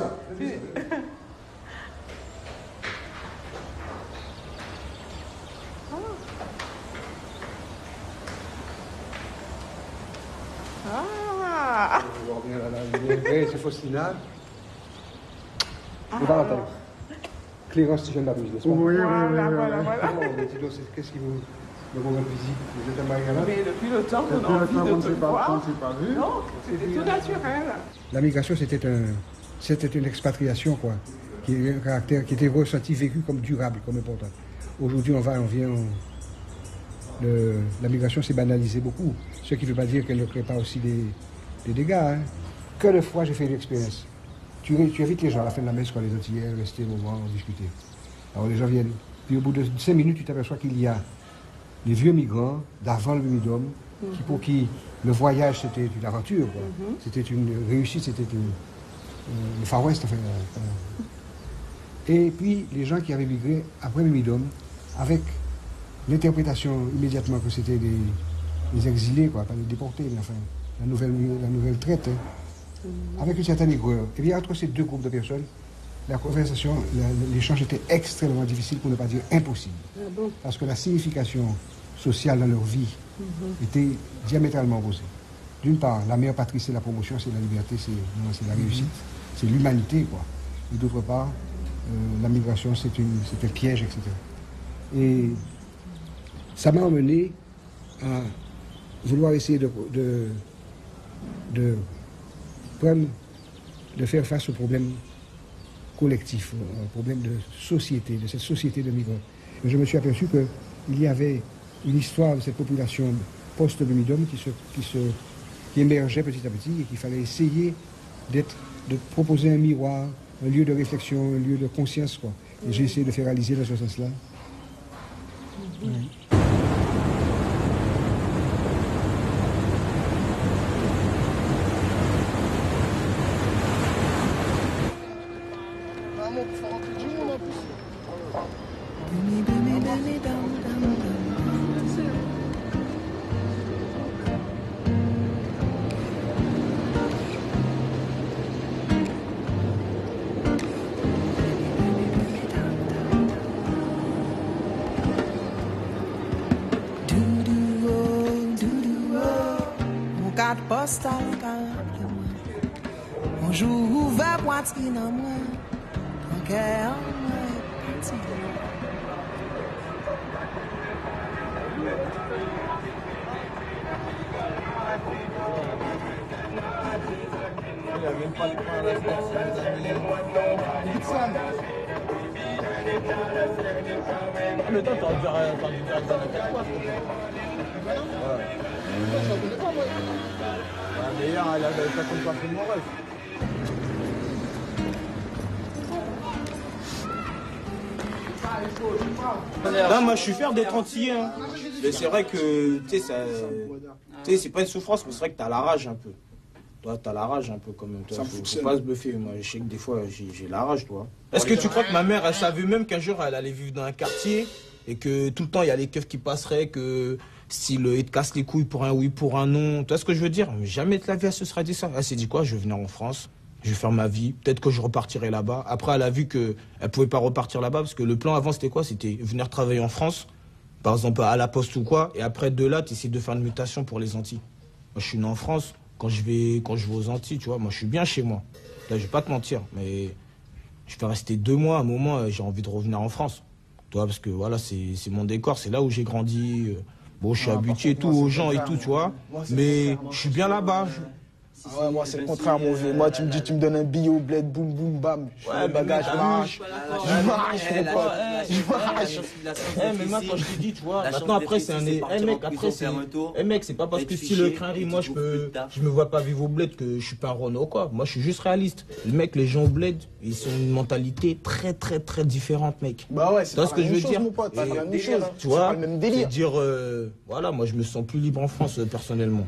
Speaker 17: Ah.
Speaker 14: On va revenir là. C'est Faustina. On va attendre. Clérance, tu viens de la musique, n'est-ce pas?
Speaker 17: Oui. Voilà.
Speaker 14: Qu'est-ce qui vous... Le moment de visite, vous êtes à Marie-Galade?
Speaker 17: Mais depuis le temps qu'on a envie de te voir.
Speaker 14: On ne s'est pas vu.
Speaker 17: Non, c'était tout naturel.
Speaker 14: La migration, c'était une expatriation, quoi, qui avait un caractère, qui était ressenti, vécu comme durable, comme important. Aujourd'hui, la migration s'est banalisée beaucoup, ce qui ne veut pas dire qu'elle ne crée pas aussi des dégâts. Hein. Que de fois j'ai fait une expérience. Tu invites les gens à la fin de la messe quand les Antillais restaient au moment où discuter. Alors les gens viennent, puis au bout de 5 minutes, tu t'aperçois qu'il y a les vieux migrants d'avant le Bumidum, pour qui le voyage c'était une aventure, c'était une réussite, c'était le Far West. Enfin, et puis les gens qui avaient migré après le Bumidum, avec l'interprétation immédiatement que c'était des exilés, quoi, pas des déportés, mais enfin la nouvelle traite, avec une certaine aigreur. Et bien entre ces deux groupes de personnes, la conversation, l'échange était extrêmement difficile, pour ne pas dire impossible. Parce que la signification sociale dans leur vie était diamétralement opposée. D'une part, la mère patrie, c'est la promotion, c'est la liberté, c'est la réussite, c'est l'humanité, quoi. Et d'autre part, la migration, c'est un piège, etc. Et ça m'a emmené à vouloir essayer de faire face au problème collectif, un problème de société, de cette société de migrants. Et je me suis aperçu qu'il y avait une histoire de cette population post-Bumidum qui émergeait petit à petit et qu'il fallait essayer de proposer un miroir, un lieu de réflexion, un lieu de conscience, quoi. Et j'ai essayé de faire réaliser dans ce sens-là.
Speaker 1: Bonjour, ouvert poitrine en moi, ton cœur en moi est petit.
Speaker 7: Mais toi, t'as dû dire dans la 4 fois, mais hier, il a compte pas pris mon rêve.
Speaker 9: Là, moi, je suis fier d'être antillais. Hein. Mais c'est vrai que, tu sais, c'est pas une souffrance, mais c'est vrai que t'as la rage un peu. Toi, t'as la rage un peu quand même. Toi, faut pas se bluffer. Moi, je sais que des fois, j'ai la rage, toi. Est-ce que tu crois que ma mère, elle savait même qu'un jour, elle allait vivre dans un quartier et que tout le temps, il y a les keufs qui passeraient, que s'il te casse les couilles pour un oui, pour un non. Tu vois ce que je veux dire? Jamais de la vie, elle se serait dit ça. Elle s'est dit quoi? Je vais venir en France. Je vais faire ma vie, peut-être que je repartirai là-bas. Après, elle a vu qu'elle ne pouvait pas repartir là-bas, parce que le plan avant, c'était quoi? C'était venir travailler en France, par exemple à la Poste ou quoi, et après de là, tu essaies de faire une mutation pour les Antilles. Moi, je suis né en France, quand je vais aux Antilles, tu vois, moi, je suis bien chez moi. Là, je vais pas te mentir, mais je vais rester 2 mois, à un moment, j'ai envie de revenir en France. Tu vois, parce que voilà, c'est mon décor, c'est là où j'ai grandi. Bon, je suis habitué tout aux gens et tout, tu vois, mais je suis bien là-bas.
Speaker 1: Ah ouais, moi c'est le contraire, mon vieux. Moi tu me dis, tu me donnes un billet au bled, boum boum bam. Je fais le bagage, je marche, mon pote.
Speaker 9: Mais moi quand je te dis, tu vois, maintenant après c'est un mec, après c'est mec, c'est pas parce que si le crinri, moi je me vois pas vivre au bled que je suis pas un Renault quoi. Moi je suis juste réaliste. Le mec, les gens au bled, ils ont une mentalité très très très différente, mec.
Speaker 1: Bah ouais, c'est
Speaker 9: pas ce que je veux dire.
Speaker 1: Mon pote, c'est la même chose.
Speaker 9: Tu vois,
Speaker 1: c'est pas le même délire.
Speaker 9: C'est dire voilà, moi je me sens plus libre en France personnellement.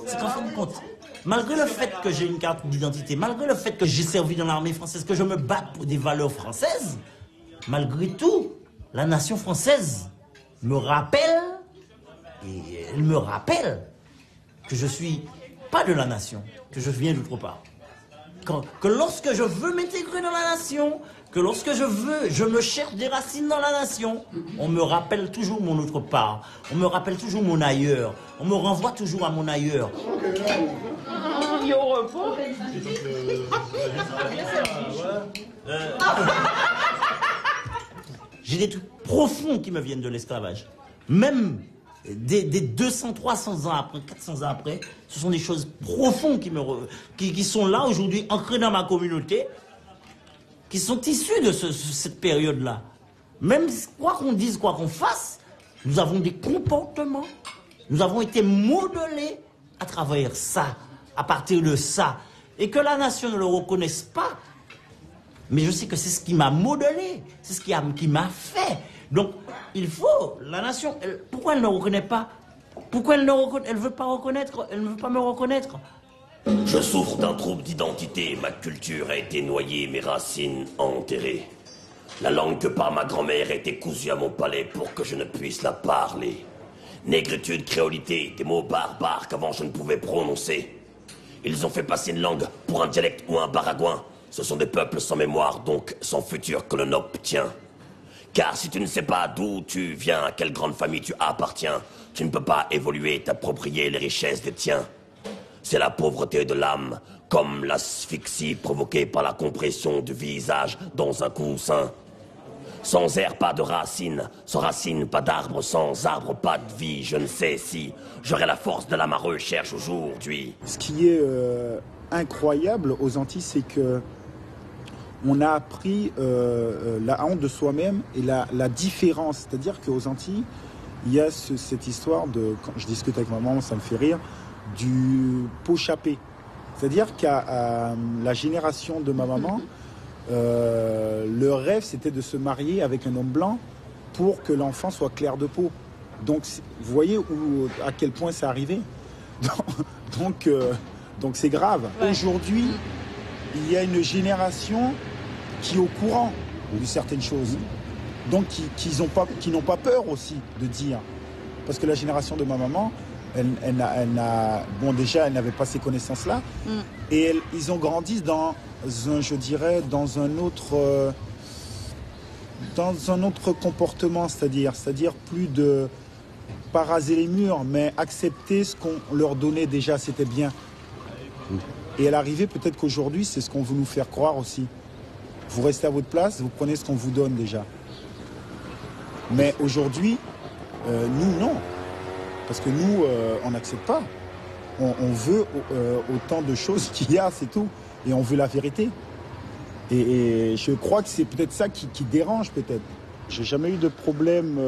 Speaker 11: C'est qu'en fin de compte, malgré le fait que j'ai une carte d'identité, malgré le fait que j'ai servi dans l'armée française, que je me batte pour des valeurs françaises, malgré tout, la nation française me rappelle, et elle me rappelle que je suis pas de la nation, que je viens d'autre part. Que lorsque je veux m'intégrer dans la nation, que lorsque je me cherche des racines dans la nation, on me rappelle toujours mon autre part, on me rappelle toujours mon ailleurs, on me renvoie toujours à mon ailleurs. J'ai des trucs profonds qui me viennent de l'esclavage. Même des 200, 300 ans après, 400 ans après, ce sont des choses profondes qui sont là aujourd'hui, ancrées dans ma communauté, qui sont issues de cette période-là. Même quoi qu'on dise, quoi qu'on fasse, nous avons des comportements, nous avons été modelés à travers ça, à partir de ça. Et que la nation ne le reconnaisse pas, mais je sais que c'est ce qui m'a modelé, c'est ce qui m'a fait. Donc, il faut, la nation, pourquoi elle ne reconnaît pas? Pourquoi elle ne veut pas reconnaître? Elle ne veut pas me reconnaître?
Speaker 24: Je souffre d'un trouble d'identité. Ma culture a été noyée, mes racines enterrées. La langue que parle ma grand-mère a été cousue à mon palais pour que je ne puisse la parler. Négritude, créolité, des mots barbares qu'avant je ne pouvais prononcer. Ils ont fait passer une langue pour un dialecte ou un baragouin. Ce sont des peuples sans mémoire, donc sans futur que l'on obtient. Car si tu ne sais pas d'où tu viens, à quelle grande famille tu appartiens, tu ne peux pas évoluer et t'approprier les richesses des tiens. C'est la pauvreté de l'âme, comme l'asphyxie provoquée par la compression du visage dans un coussin. Sans air, pas de racines, sans racines, pas d'arbre, sans arbre, pas de vie. Je ne sais si j'aurai la force de la ma recherche aujourd'hui.
Speaker 25: Ce qui est incroyable aux Antilles, c'est que on a appris la honte de soi-même et la différence. C'est-à-dire qu'aux Antilles, il y a cette histoire de, quand je discute avec maman, ça me fait rire, du pot chapé. C'est-à-dire qu'à la génération de ma maman, le rêve, c'était de se marier avec un homme blanc pour que l'enfant soit clair de peau. Donc, vous voyez à quel point c'est arrivé. Donc c'est grave. Ouais. Aujourd'hui, il y a une génération qui est au courant de certaines choses. Donc, qui n'ont pas peur aussi de dire. Parce que la génération de ma maman, déjà, elle n'avait pas ces connaissances-là. Et ils ont grandi dans un autre comportement, c'est-à-dire plus de pas raser les murs, mais accepter ce qu'on leur donnait déjà, c'était bien. Et à l'arrivée, peut-être qu'aujourd'hui, c'est ce qu'on veut nous faire croire aussi. Vous restez à votre place, vous prenez ce qu'on vous donne déjà. Mais aujourd'hui, nous, non. Parce que nous, on n'accepte pas. On veut autant de choses qu'il y a, c'est tout. Et on veut la vérité. Et je crois que c'est peut-être ça qui dérange, peut-être. J'ai jamais eu de problème,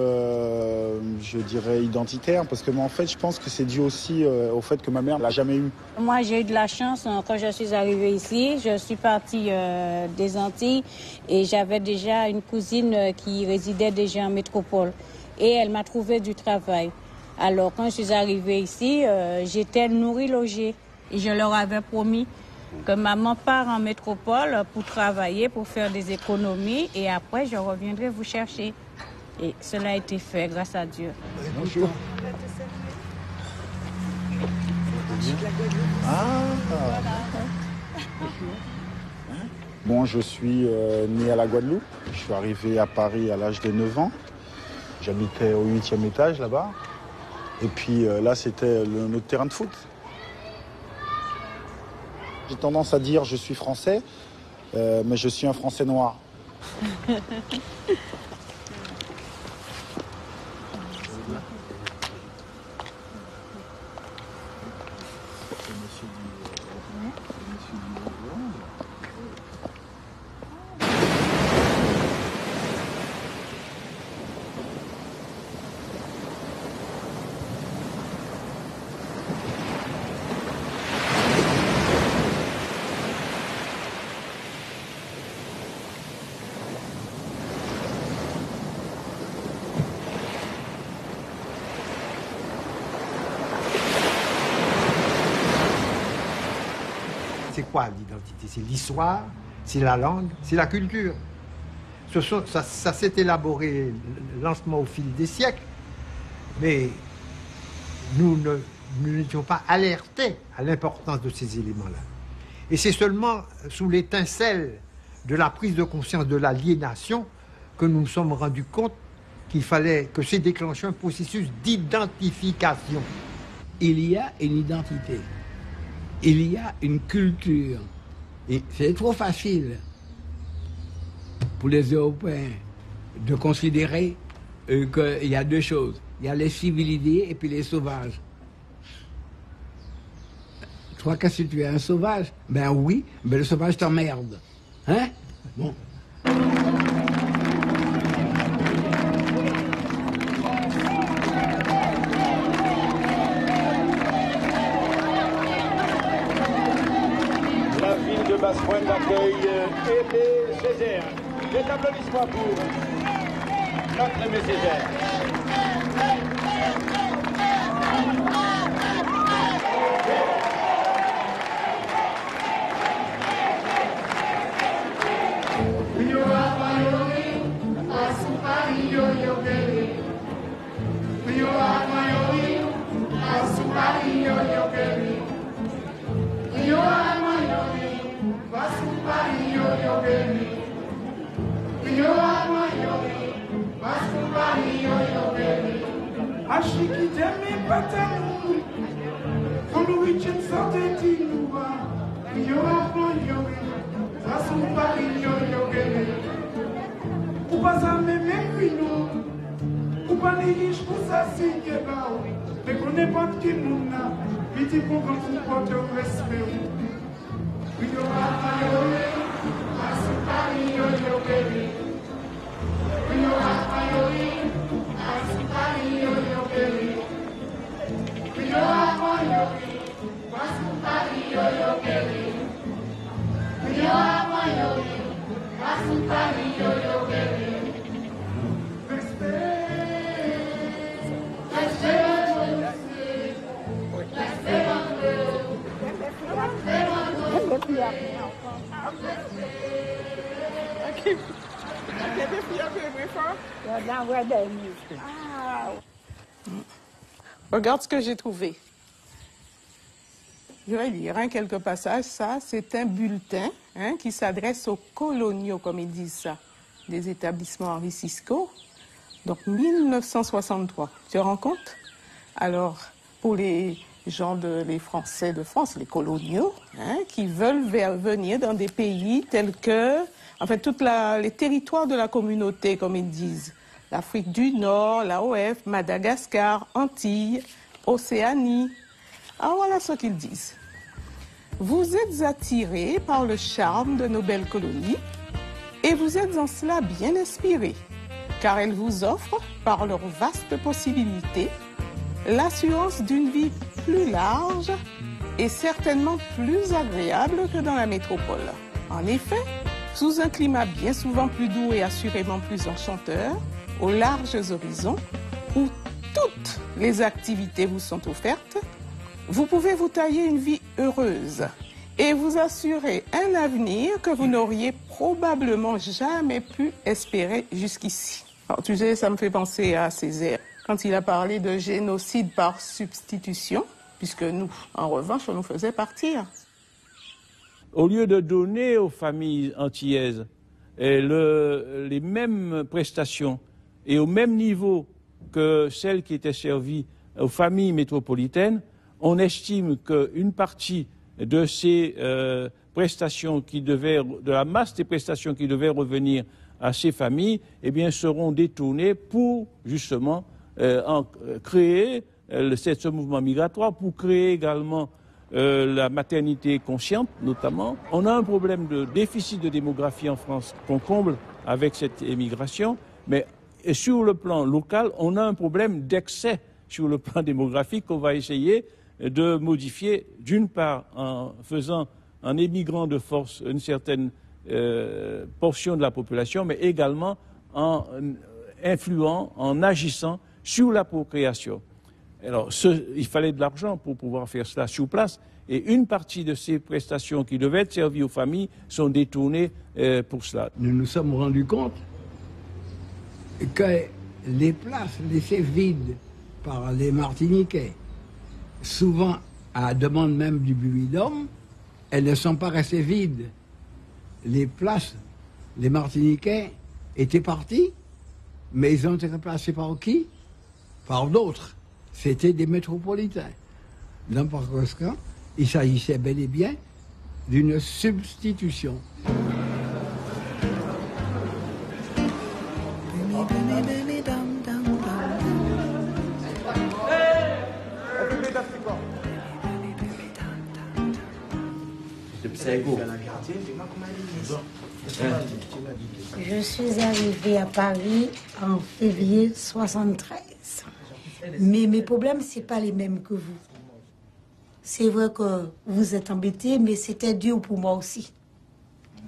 Speaker 25: je dirais, identitaire. Parce que moi, en fait, je pense que c'est dû aussi au fait que ma mère l'a jamais eu.
Speaker 12: Moi, j'ai eu de la chance quand je suis arrivée ici. Je suis partie des Antilles et j'avais déjà une cousine qui résidait déjà en métropole. Et elle m'a trouvé du travail. Alors, quand je suis arrivée ici, j'étais nourrie, logée. Et je leur avais promis que maman part en métropole pour travailler, pour faire des économies. Et après, je reviendrai vous chercher. Et cela a été fait, grâce à Dieu.
Speaker 25: Bonjour. Bon, je suis né à la Guadeloupe. Je suis arrivé à Paris à l'âge de 9 ans. J'habitais au 8e étage là-bas. Et puis là, c'était notre terrain de foot. J'ai tendance à dire je suis français, mais je suis un Français noir.
Speaker 8: C'est quoi l'identité? C'est l'histoire, c'est la langue, c'est la culture. Ça s'est élaboré lentement au fil des siècles, mais nous n'étions pas alertés à l'importance de ces éléments-là. Et c'est seulement sous l'étincelle de la prise de conscience de l'aliénation que nous nous sommes rendus compte qu'il fallait que c'est déclenché un processus d'identification.
Speaker 15: Il y a une identité. Il y a une culture. Et c'est trop facile pour les Européens de considérer qu'il y a deux choses. Il y a les civilisés et puis les sauvages. Toi, qu'est-ce que tu es, un sauvage? Ben oui, mais le sauvage t'emmerde. Hein? Bon.
Speaker 18: Basse-Pointe d'accueil Aimé Césaire. Des applaudissements pour notre Aimé Césaire.
Speaker 19: Yo
Speaker 17: Regarde ce que j'ai trouvé. Je vais lire quelques passages. Ça, c'est un bulletin qui s'adresse aux coloniaux, comme ils disent ça, des établissements Henri Sisco. Donc, 1963. Tu te rends compte? Alors, pour les gens, les Français de France, les coloniaux, qui veulent venir dans des pays tels que, en fait, les territoires de la communauté, comme ils disent. L'Afrique du Nord, l'AOF, Madagascar, Antilles, Océanie. Alors voilà ce qu'ils disent. Vous êtes attirés par le charme de nos belles colonies et vous êtes en cela bien inspirés, car elles vous offrent, par leurs vastes possibilités, l'assurance d'une vie plus large et certainement plus agréable que dans la métropole. En effet, sous un climat bien souvent plus doux et assurément plus enchanteur, aux larges horizons, où toutes les activités vous sont offertes, vous pouvez vous tailler une vie heureuse et vous assurer un avenir que vous n'auriez probablement jamais pu espérer jusqu'ici. Alors, tu sais, ça me fait penser à Césaire, quand il a parlé de génocide par substitution, puisque nous, en revanche, on nous faisait partir.
Speaker 10: Au lieu de donner aux familles antillaises les mêmes prestations et au même niveau que celles qui étaient servies aux familles métropolitaines, on estime qu'une partie de ces prestations de la masse des prestations qui devaient revenir à ces familles, eh bien, seront détournées pour justement créer ce mouvement migratoire, pour créer également la maternité consciente, notamment. On a un problème de déficit de démographie en France qu'on comble avec cette émigration, mais sur le plan local, on a un problème d'excès sur le plan démographique qu'on va essayer de modifier, d'une part en émigrant de force une certaine portion de la population, mais également en influant, en agissant sur la procréation. Alors, il fallait de l'argent pour pouvoir faire cela sur place, et une partie de ces prestations qui devaient être servies aux familles sont détournées pour cela.
Speaker 15: Nous nous sommes rendus compte que les places laissées vides par les Martiniquais, souvent à la demande même du Buidom, elles ne sont pas restées vides. Les places, les Martiniquais étaient partis, mais ils ont été remplacés par qui? Par d'autres. C'était des métropolitains. Dans par conséquent, il s'agissait bel et bien d'une substitution.
Speaker 3: Je suis arrivée à Paris en février 73. Mais mes problèmes, ce n'est pas les mêmes que vous. C'est vrai que vous êtes embêtés, mais c'était dur pour moi aussi.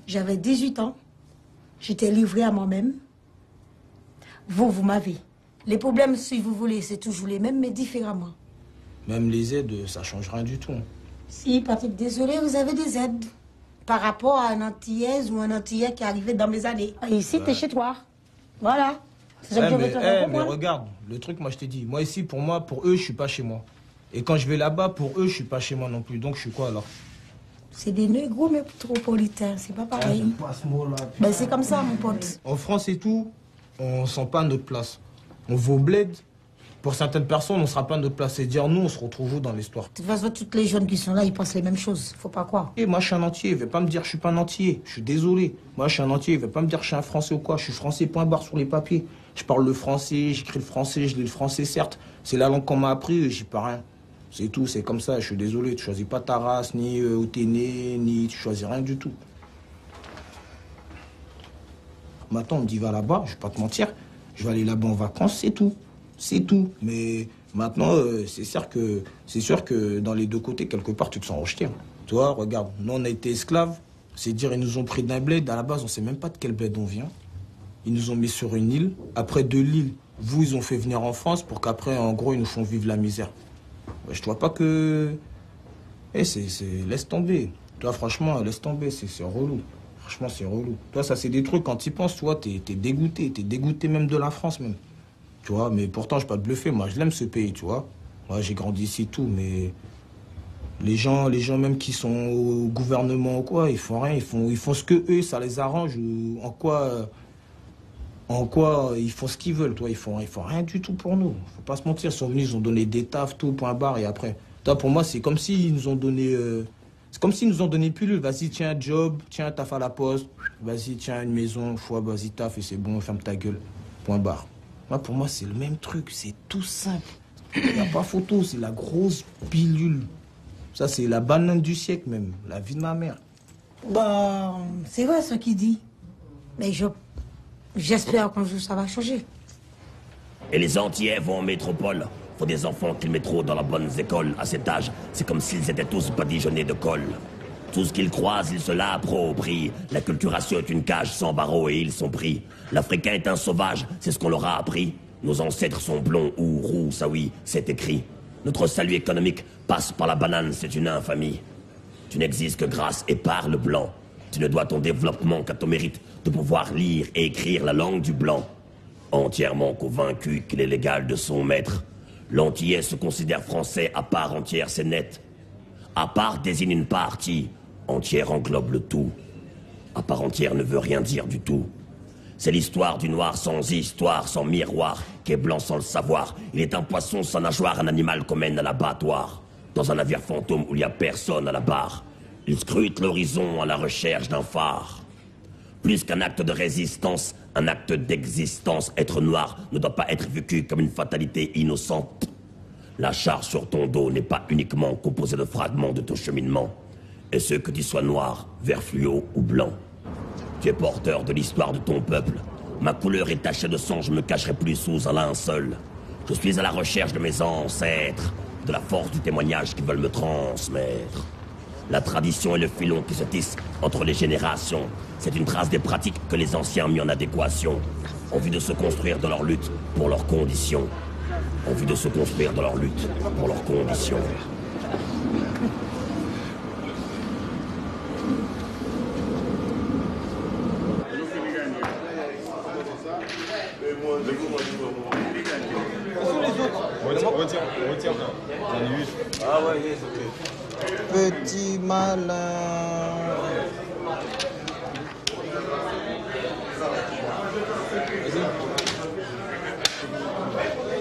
Speaker 3: J'avais 18 ans. J'étais livrée à moi-même. Vous m'avez. Les problèmes, si vous voulez, c'est toujours les mêmes, mais différemment.
Speaker 9: Même les aides, ça ne change rien du tout.
Speaker 3: Si, Patrick, désolé, vous avez des aides. Par rapport à un Antillaise ou un Antillais qui est arrivé dans mes années. Ici, t'es chez toi. Voilà. C'est ça que je veux te faire
Speaker 9: mais regarde, le truc, moi, je t'ai dit. Moi, ici, pour eux, je suis pas chez moi. Et quand je vais là-bas, pour eux, je suis pas chez moi non plus. Donc, je suis quoi, alors?
Speaker 3: C'est des négros métropolitains, c'est pas pareil. Ben, c'est comme ça, mon pote.
Speaker 9: En France et tout, on sent pas notre place. On va au bled. Pour certaines personnes, on ne sera pas à notre place. Et dire nous, on se retrouve où dans l'histoire?
Speaker 3: De toute façon, toutes les jeunes qui sont là, ils pensent les mêmes choses. Faut pas croire.
Speaker 9: Et moi, je suis un entier. Il ne va pas me dire je suis pas un entier. Je suis désolé. Moi, je suis un entier. Il ne va pas me dire je suis un français ou quoi. Je suis français, point barre sur les papiers. Je parle le français, j'écris le français, je lis le français, certes. C'est la langue qu'on m'a appris, j'y pas rien. C'est tout, c'est comme ça. Je suis désolé. Tu choisis pas ta race, ni où t'es né, ni tu choisis rien du tout. Maintenant, on me dit va là-bas, je vais pas te mentir. Je vais aller là-bas en vacances, c'est tout. C'est tout. Mais maintenant, c'est sûr que dans les deux côtés, quelque part, tu te sens rejeté. Toi, regarde, nous, on a été esclaves. C'est dire, ils nous ont pris d'un bled. À la base, on sait même pas de quel bled on vient. Ils nous ont mis sur une île. Après, de l'île, ils ont fait venir en France pour qu'après, en gros, ils nous font vivre la misère. Ouais, je vois pas que... laisse tomber. Toi, franchement, laisse tomber, c'est relou. Franchement, c'est relou. Toi, ça, c'est des trucs, quand tu y penses, toi, t'es dégoûté. T'es dégoûté même de la France, même. Tu vois, mais pourtant, je ne vais pas te bluffer. Moi, je l'aime, ce pays, tu vois. Moi, j'ai grandi ici et tout, mais... Les gens même qui sont au gouvernement ou quoi, ils font rien. Ils font ce que eux, ça les arrange. Ou en quoi ils font ce qu'ils veulent, toi. Ils font rien du tout pour nous. Faut pas se mentir. Ils sont venus, ils ont donné des tafs, tout, point barre, et après. Toi, pour moi, c'est comme s'ils nous ont donné... C'est comme s'ils nous ont donné une pilule. Vas-y, tiens un job, tiens un taf à la poste. Vas-y, tiens une maison, vas-y, taf, et c'est bon, ferme ta gueule. Point barre. Moi, pour moi, c'est le même truc. C'est tout simple. Il n'y a pas photo, c'est la grosse pilule. Ça, c'est la banane du siècle même. La vie de ma mère.
Speaker 3: Bon, c'est vrai ce qu'il dit. Mais j'espère qu'un jour ça va changer.
Speaker 24: Et les Antillais vont en métropole. Faut des enfants qu'ils mettront dans la bonne école. À cet âge, c'est comme s'ils étaient tous badigeonnés de colle. Tout ce qu'ils croisent, ils se l'approprient. La culturation est une cage sans barreaux et ils sont pris. L'Africain est un sauvage, c'est ce qu'on leur a appris. Nos ancêtres sont blonds ou roux, ça oui, c'est écrit. Notre salut économique passe par la banane, c'est une infamie. Tu n'existes que grâce et par le blanc. Tu ne dois ton développement qu'à ton mérite de pouvoir lire et écrire la langue du blanc. Entièrement convaincu qu'il est l'égal de son maître, l'antillais se considère français à part entière, c'est net. À part désigne une partie, entière englobe le tout. À part entière ne veut rien dire du tout. C'est l'histoire du noir sans histoire, sans miroir, qui est blanc sans le savoir. Il est un poisson sans nageoire, un animal qu'on mène à l'abattoir. Dans un navire fantôme où il n'y a personne à la barre. Il scrute l'horizon à la recherche d'un phare. Plus qu'un acte de résistance, un acte d'existence. Être noir ne doit pas être vécu comme une fatalité innocente. La charge sur ton dos n'est pas uniquement composée de fragments de ton cheminement. Et ce que tu sois noir, vert fluo ou blanc. Tu es porteur de l'histoire de ton peuple. Ma couleur est tachée de sang, je me cacherai plus sous un linceul. Je suis à la recherche de mes ancêtres, de la force du témoignage qu'ils veulent me transmettre. La tradition et le filon qui se tissent entre les générations, c'est une trace des pratiques que les anciens ont mis en adéquation, en vue de se construire dans leur lutte pour leurs conditions. En vue de se construire dans leur lutte pour leurs conditions.
Speaker 9: Retiens. J'en ai 8. Ah ouais, yes, ok. Petit malin. Vas-y.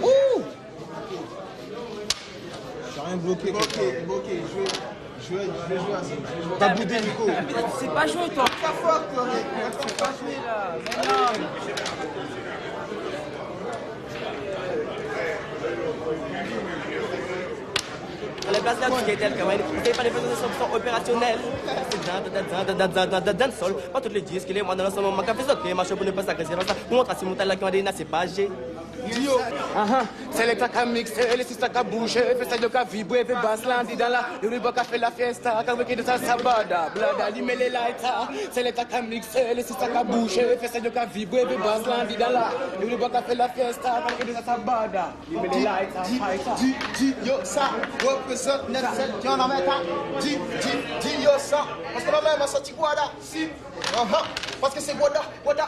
Speaker 9: Ouh! J'ai rien bloqué. Bloqué. Je vais jouer à ça. T'as boudé, Nico.
Speaker 7: C'est pas joué, toi.
Speaker 9: Ça fuck, toi.
Speaker 7: C'est pas joué, là. Mais non.
Speaker 16: Les places là, tout est tel comme il ne pas les besoins sont opérationnels. C'est dans le sol. Pas tous les disques, les mois dans l'ensemble, ma café sauté, ma cheveux ne pas s'agresser dans ça. Montre à Simon Tala qui ont des c'est pas G.
Speaker 7: Dio, c'est les tacs à mixer, les six tacs à bouger, fait ça de cas vibrer, fait basse lundi dans la, le riba fait la fiesta, quand vous de ça sabada, blada, allumer les lights, c'est les tacs à mixer, les six tacs à bouger, fait ça de cas vibrer, fait basse lundi dans la, le riba fait la fiesta, quand vous de ça sabada, allumer les lights,
Speaker 9: Yo, ça, représente net, qui en a mettre, yo, ça, parce que la même a sorti Guada, si, parce que c'est Guada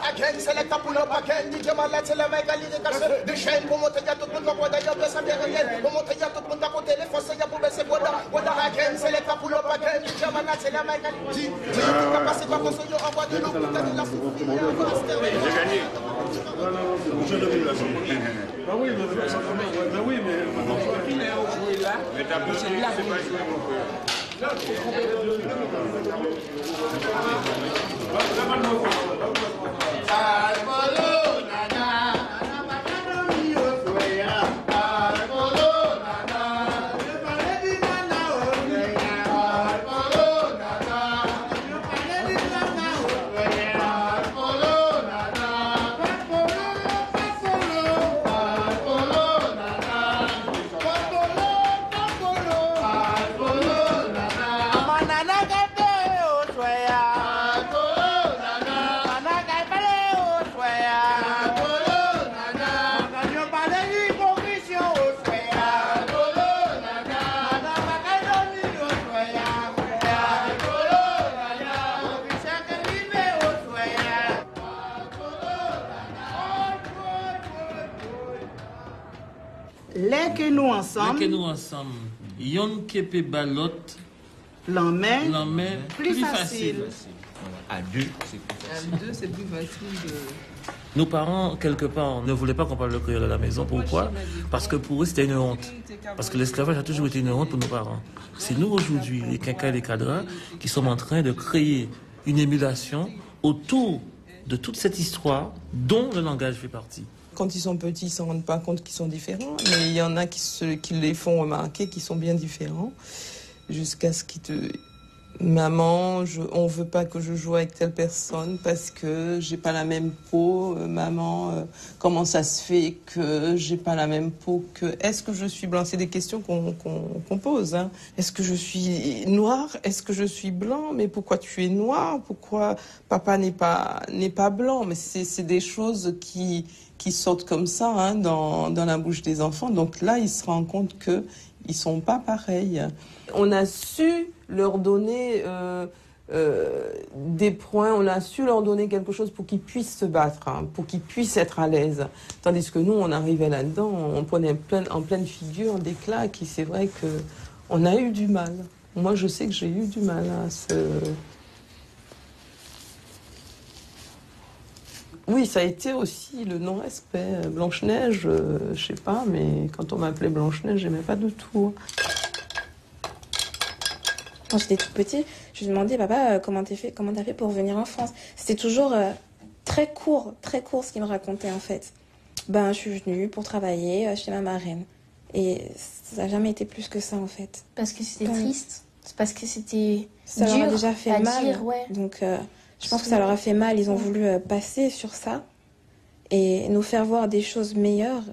Speaker 9: again, c'est les tapous, le again, DJ Malade, c'est le mec à l'idée de chaîne pour monter à tout le monde, pour d'ailleurs, ça vient rien, pour monter à tout le monde à côté, les forces, il y a pour baisser Guada again, c'est les tapous, le again, DJ Malade, c'est le mec à l'idée, t'as passé par contre, yo, envoie de l'eau, t'as de la souffrance, j'ai gagné. Je devine la chanson. Bah oui, mais jouer là, mais t'as besoin, c'est pas jouer mon frère.
Speaker 17: Les que nous ensemble.
Speaker 5: Les que nous ensemble. Yon kepe balot.
Speaker 17: L'emmène plus facile.
Speaker 5: À deux, c'est plus facile.
Speaker 17: À deux, c'est plus facile de...
Speaker 19: Nos parents, quelque part, ne voulaient pas qu'on parle le créole à la maison. Pourquoi? Parce que pour eux, c'était une honte. Parce que l'esclavage a toujours été une honte pour nos parents. C'est nous, aujourd'hui, les quinquas et les cadras, qui sommes en train de créer une émulation autour de toute cette histoire dont le langage fait partie.
Speaker 20: Quand ils sont petits, ils ne se rendent pas compte qu'ils sont différents, mais il y en a qui les font remarquer qu'ils sont bien différents, jusqu'à ce qu'ils te... Maman, on ne veut pas que je joue avec telle personne parce que j'ai pas la même peau. Maman, comment ça se fait que j'ai pas la même peau que... Est-ce que je suis blanc? C'est des questions qu'on pose. Hein. Est-ce que je suis noir? Est-ce que je suis blanc? Mais pourquoi tu es noir? Pourquoi papa n'est pas blanc? Mais c'est des choses qui sortent comme ça hein, dans la bouche des enfants. Donc là, ils se rendent compte qu'ils ne sont pas pareils. On a su leur donner des points, on a su leur donner quelque chose pour qu'ils puissent se battre, hein, pour qu'ils puissent être à l'aise. Tandis que nous, on arrivait là-dedans, on prenait en pleine figure des claques et c'est vrai qu'on a eu du mal. Moi, je sais que j'ai eu du mal à ce... Oui, ça a été aussi le non-respect. Blanche-Neige, je sais pas, mais quand on m'appelait Blanche-Neige, j'aimais pas du tout.
Speaker 21: Quand j'étais toute petite, je lui demandais, papa, comment t'as fait pour venir en France? C'était toujours très court ce qu'il me racontait en fait. Ben, je suis venue pour travailler chez ma marraine. Et ça n'a jamais été plus que ça en fait.
Speaker 22: Parce que c'était triste? C'est parce que c'était
Speaker 21: ça
Speaker 22: dur
Speaker 21: leur a déjà fait mal.
Speaker 22: Dire, ouais.
Speaker 21: Donc je pense que ça leur a fait mal. Ils ont voulu passer sur ça et nous faire voir des choses meilleures.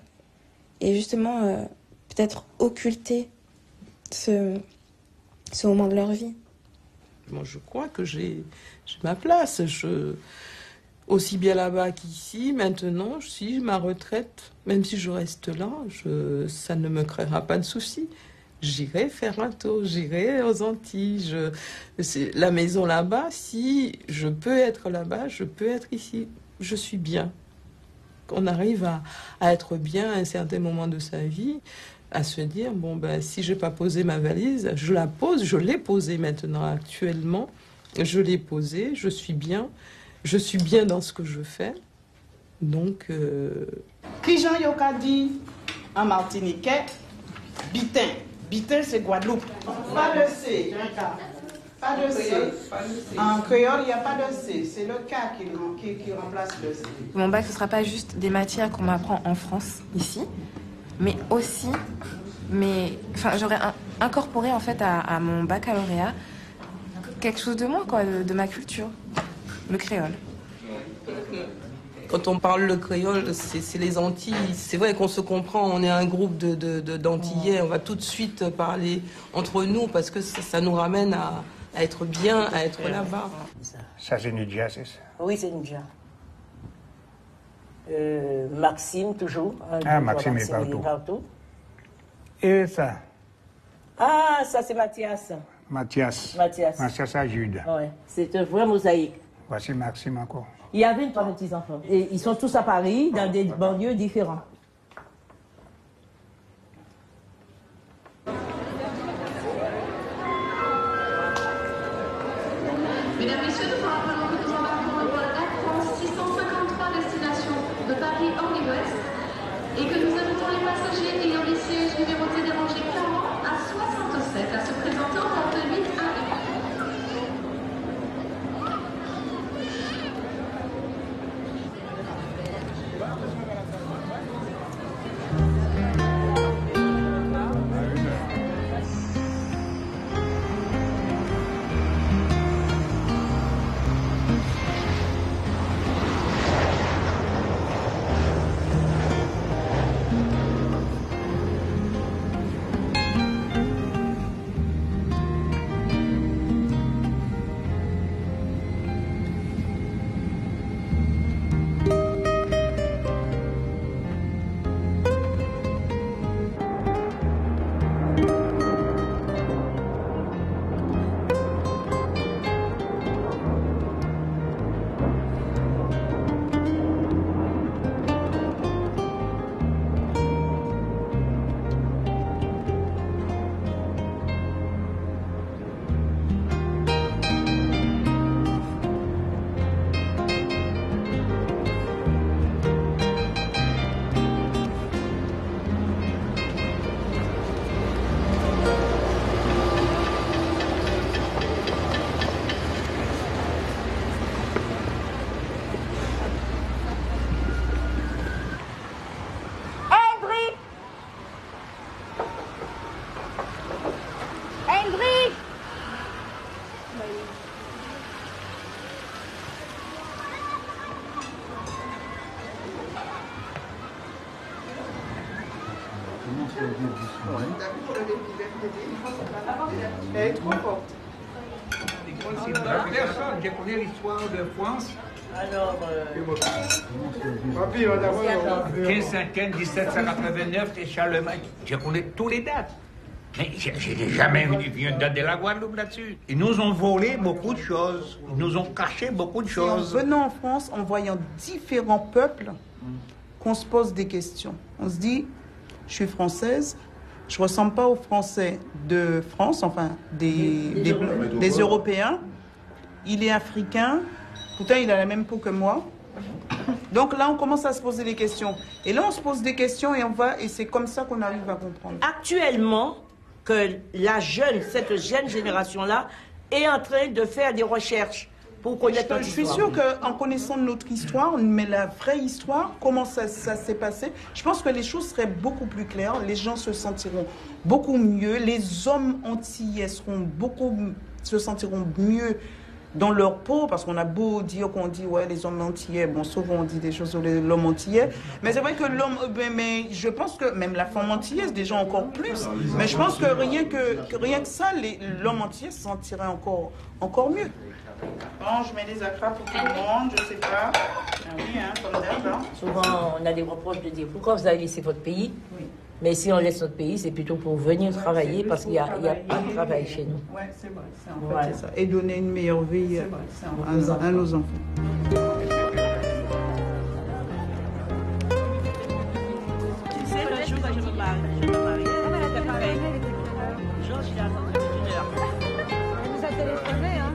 Speaker 21: Et justement, peut-être occulter ce moment de leur vie.
Speaker 20: Moi, je crois que j'ai ma place. Aussi bien là-bas qu'ici, maintenant, si ma retraite, même si je reste là, ça ne me créera pas de soucis. J'irai faire un tour, j'irai aux Antilles. La maison là-bas, si je peux être là-bas, je peux être ici. Je suis bien. On arrive à être bien à un certain moment de sa vie, à se dire, bon, ben, si je n'ai pas posé ma valise, je la pose, je l'ai posée maintenant, actuellement. Je l'ai posée, je suis bien dans ce que je fais. Donc...
Speaker 17: Qui Jean Yoka dit en martiniquais, bitin. Bitin, c'est Guadeloupe. Pas de C. Pas de C. En créole, il n'y a pas de C. C'est le K qui remplace le C.
Speaker 21: Mon bac, ce ne sera pas juste des matières qu'on m'apprend en France, ici, mais aussi, j'aurais incorporé en fait à mon baccalauréat quelque chose de moi, quoi, de ma culture, le créole.
Speaker 20: Quand on parle le créole, c'est les Antilles. C'est vrai qu'on se comprend, on est un groupe d'Antillais, on va tout de suite parler entre nous parce que ça nous ramène à être bien, à être là-bas.
Speaker 23: Ça, c'est Nidja, c'est ça?
Speaker 13: Oui, c'est Nidja. Maxime, toujours.
Speaker 23: Maxime est partout. Et ça?
Speaker 13: Ah, ça, c'est Mathias.
Speaker 23: Mathias à Jude.
Speaker 13: Ouais, c'est un vrai mosaïque.
Speaker 23: Voici Maxime encore.
Speaker 13: Il y avait 3 petits-enfants. Et ils sont tous à Paris, dans des banlieues différents.
Speaker 26: Mesdames, Messieurs, nous vous rappelons que nous embarquons le vol Air France 653 destination de Paris Orly-Ouest et que nous invitons les passagers ayant les sièges numérotés des rangées 40 à 67 à se présenter en porte 8 à 1.
Speaker 17: Elle est trop forte.
Speaker 15: Personne, j'ai connu l'histoire de France.
Speaker 13: Alors,
Speaker 15: 15-5, 1789 et Charlemagne. Je connais tous les dates. Mais j'ai jamais vu une date de la Guadeloupe là-dessus. Ils nous ont volé beaucoup de choses. Ils nous ont caché beaucoup de choses.
Speaker 17: En venant en France, en voyant différents peuples, qu'on se pose des questions. On se dit, je suis française, je ne ressemble pas aux Français de France, enfin des Européens. Il est africain, pourtant il a la même peau que moi. Donc là, on commence à se poser des questions. Et là, on se pose des questions et c'est comme ça qu'on arrive à comprendre.
Speaker 13: Actuellement, que cette jeune génération-là est en train de faire des recherches pour connaître notre histoire.
Speaker 17: Je suis sûre qu'en connaissant notre histoire, mais la vraie histoire, comment ça s'est passé, je pense que les choses seraient beaucoup plus claires, les gens se sentiront beaucoup mieux, les hommes antillais se sentiront mieux dans leur peau, parce qu'on a beau dire qu'on dit, ouais, les hommes antillais, bon, souvent on dit des choses sur l'homme antillais, mais c'est vrai que mais je pense que même la femme antillaise, déjà encore plus, mais je pense que rien que ça, l'homme antillais se sentirait encore mieux. Bon, je mets des acras pour tout le monde, je sais pas. Ah oui, hein, comme d'hab. Hein.
Speaker 13: Souvent, on a des reproches de dire, pourquoi vous avez laissé votre pays? Oui. Mais si on laisse notre pays, c'est plutôt pour venir travailler parce qu'il y a pas de travail chez nous.
Speaker 17: Oui, c'est vrai. C'est ça. Et donner une meilleure vie à nos enfants.
Speaker 13: C'est le jour que je me marie. Georges, il a attendu une heure.
Speaker 1: Il nous a téléphoné, hein?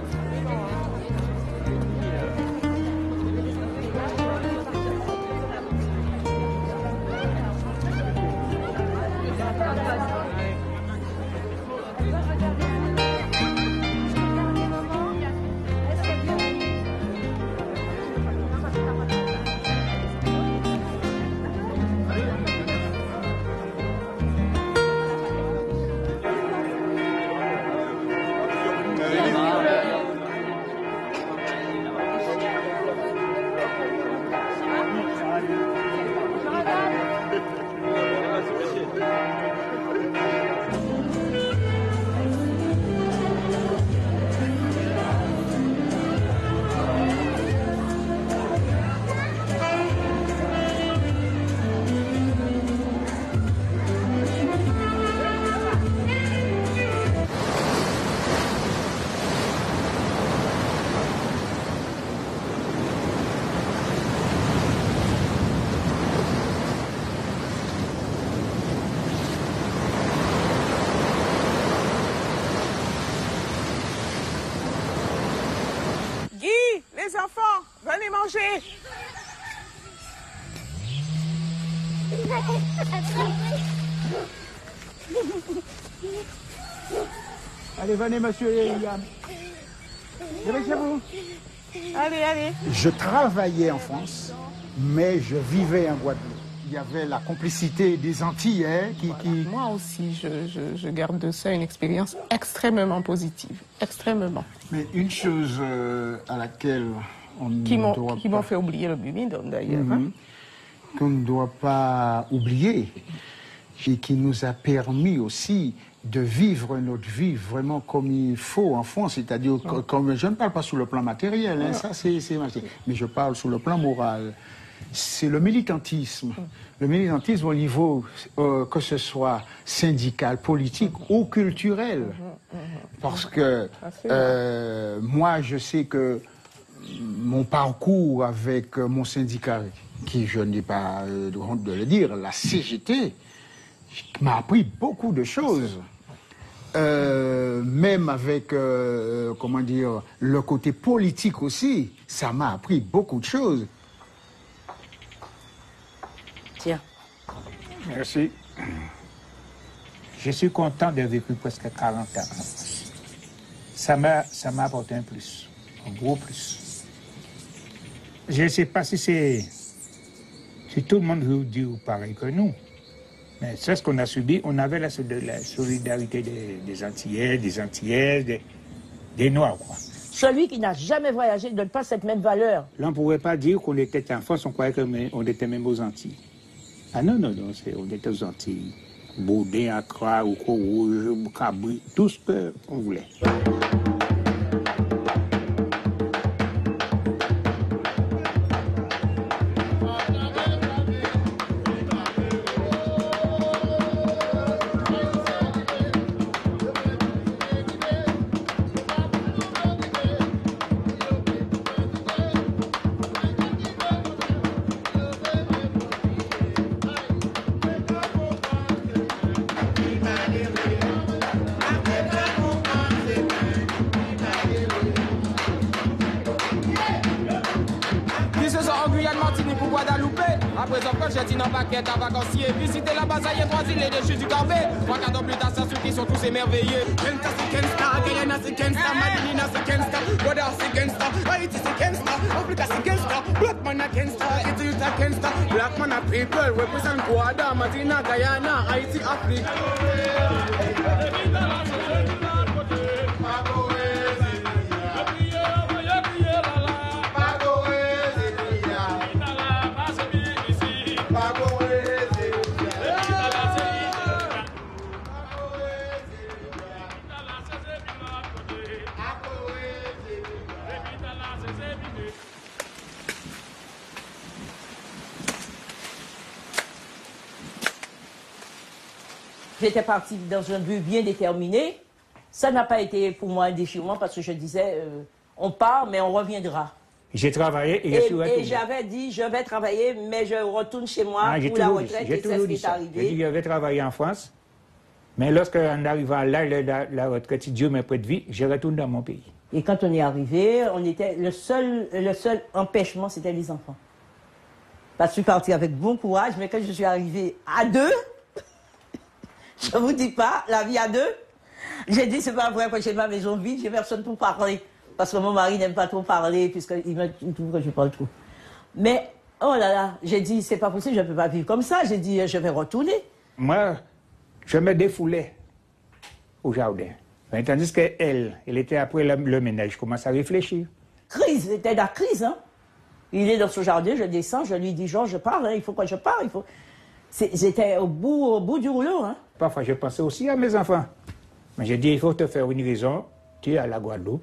Speaker 17: Les enfants, venez manger.
Speaker 25: Allez, venez, monsieur Yann. Venez chez vous.
Speaker 17: Allez.
Speaker 25: Je travaillais en France, mais je vivais en Guadeloupe. Il y avait la complicité des Antillais qui...
Speaker 17: Moi aussi, je garde de ça une expérience extrêmement positive. Extrêmement.
Speaker 25: Mais une chose à laquelle on
Speaker 17: qui m'ont fait oublier le Bumidum, d'ailleurs.
Speaker 25: Qu'on ne doit pas oublier et qui nous a permis aussi de vivre notre vie vraiment comme il faut en France, c'est-à-dire comme je ne parle pas sur le plan matériel, hein, ça c'est mais je parle sur le plan moral. C'est le militantisme. Le militantisme au niveau, que ce soit syndical, politique ou culturel. Parce que moi, je sais que mon parcours avec mon syndicat, qui je n'ai pas de honte de le dire, la CGT, m'a appris beaucoup de choses. Même avec, comment dire, le côté politique aussi, ça m'a appris beaucoup de choses.
Speaker 13: Tiens.
Speaker 15: Merci. Je suis content d'avoir vécu presque 40 ans. Ça m'a apporté un plus, un gros plus. Je ne sais pas si tout le monde veut dire pareil que nous. Mais c'est ce qu'on a subi. On avait la solidarité des Antillais, des Antillaises, des Noirs, quoi.
Speaker 13: Celui qui n'a jamais voyagé ne donne pas cette même valeur.
Speaker 15: Là, on ne pouvait pas dire qu'on était en France, on croyait qu'on était même aux Antilles. Ah non, on était aux Antilles.
Speaker 10: Boudin, Accra, Rouco Rouge, Cabri, tout ce qu'on voulait.
Speaker 2: Après encore, j'ai dit non paquet à vacancier. Visiter la base, il y a 3 îles et des chutes du Carbet. 3 quarts d'heure plus tard, ça suffit, ils sont tous émerveillés. Kensta, c'est Kensta, Guyana, c'est Kensta, Madinina, c'est Kensta, Godard, c'est Kensta, Haïti, c'est Kensta, Africa, c'est Kensta, Blackman, c'est Kensta, Ethiopia, Kensta, Blackman, a people, represent Guada, Madina, Guyana, Haïti, Afrique.
Speaker 13: J'étais partie dans un but bien déterminé. Ça n'a pas été pour moi un déchirement parce que je disais, on part, mais on reviendra.
Speaker 10: J'ai travaillé et je suis retourné.
Speaker 13: Et j'avais dit, je vais travailler, mais je retourne chez moi pour la retraite. Et c'est ce qui est arrivé.
Speaker 10: J'ai dit, je vais travailler en France. Mais lorsqu'on arrive à l'âge de la retraite, si Dieu me prête vie, je retourne dans mon pays.
Speaker 13: Et quand on est arrivé, le seul empêchement, c'était les enfants. Parce que je suis partie avec bon courage, mais quand je suis arrivée à 2, je ne vous dis pas, la vie à 2, j'ai dit, c'est pas vrai, quand j'ai ma maison vide, j'ai personne pour parler. Parce que mon mari n'aime pas trop parler, puisqu'il me trouve que je parle trop. Mais, oh là là, j'ai dit, c'est pas possible, je ne peux pas vivre comme ça. J'ai dit, je vais retourner.
Speaker 10: Moi, je me défoulais au jardin. Tandis qu'elle était après le ménage, je commence à réfléchir.
Speaker 13: Crise, c'était la crise, hein. Il est dans son jardin, je descends, je lui dis, Georges, je pars, hein, il faut que je parte, il faut... J'étais au bout du rouleau, hein.
Speaker 10: Parfois, je pensais aussi à mes enfants. Mais j'ai dit, il faut te faire une raison. Tu es à la Guadeloupe.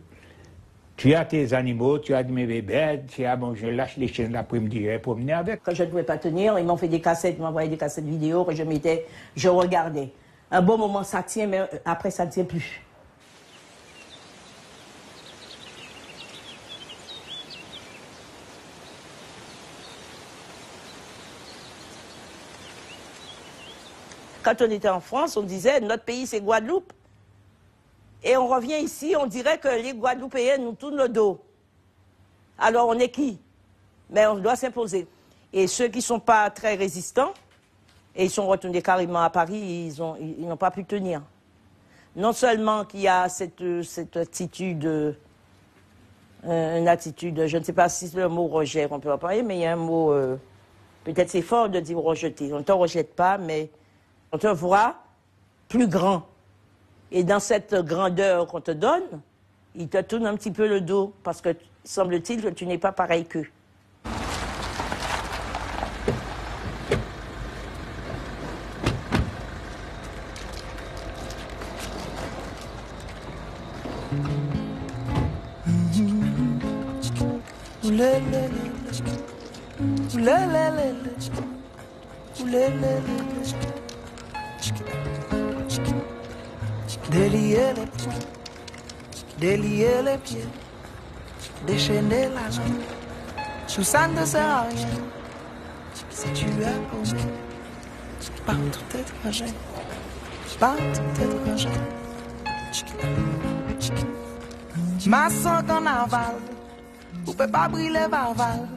Speaker 10: Tu as tes animaux, tu as mes bébés, je lâche les chiens l'après-midi pour promener avec.
Speaker 13: Quand je ne pouvais pas tenir, ils m'ont fait des cassettes, ils m'ont envoyé des cassettes vidéo que je regardais. Un bon moment, ça tient, mais après, ça ne tient plus. Quand on était en France, on disait, notre pays, c'est Guadeloupe. Et on revient ici, on dirait que les Guadeloupéens nous tournent le dos. Alors, on est qui? Mais on doit s'imposer. Et ceux qui ne sont pas très résistants, et ils sont retournés carrément à Paris, ils n'ont pas pu tenir. Non seulement qu'il y a cette attitude, une attitude, je ne sais pas si c'est le mot rejet qu'on peut en parler, mais il y a un mot, peut-être c'est fort de dire rejeter. On ne te rejette pas, mais on te voit plus grand. Et dans cette grandeur qu'on te donne, il te tourne un petit peu le dos, parce que semble-t-il que tu n'es pas pareil qu'eux.
Speaker 4: Délier les pieds, délier les pieds, déchaîner la langue. Tout ça ne sert à rien si tu es paumé partout étranger, partout étranger. Maçon carnaval, ou peut pas brûler Varval,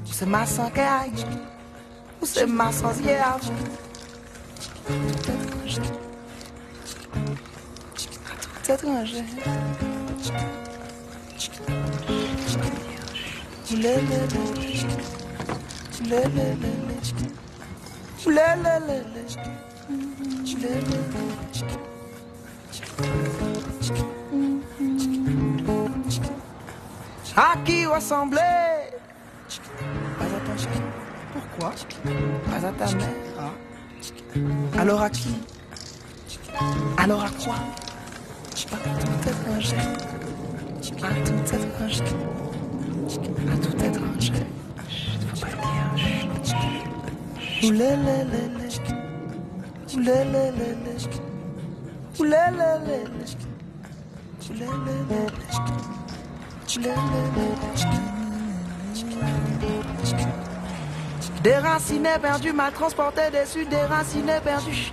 Speaker 4: ou c'est maçon qui aille, ou c'est maçon qui est avant. Tout étranger. Étranger. À qui ressembler? Pas à ton chien. Pourquoi? Pas à ta mère. Alors à qui? Alors à quoi? À tout étranger. À tout étranger. À tout étranger. Faut pas dire. Oulélélélé. Oulélélélé. Oulélélélé. Oulélélélé. Déraciné, perdu, mal transporté, déçu, déraciné, perdu.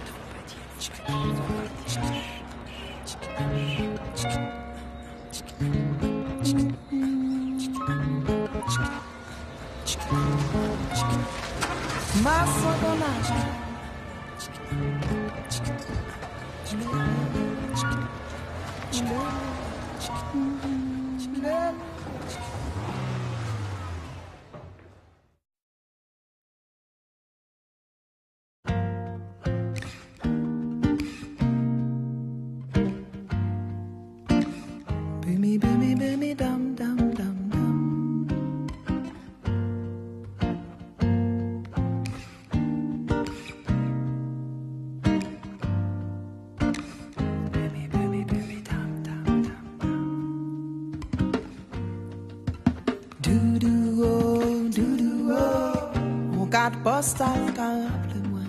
Speaker 4: Postal rappelle-moi.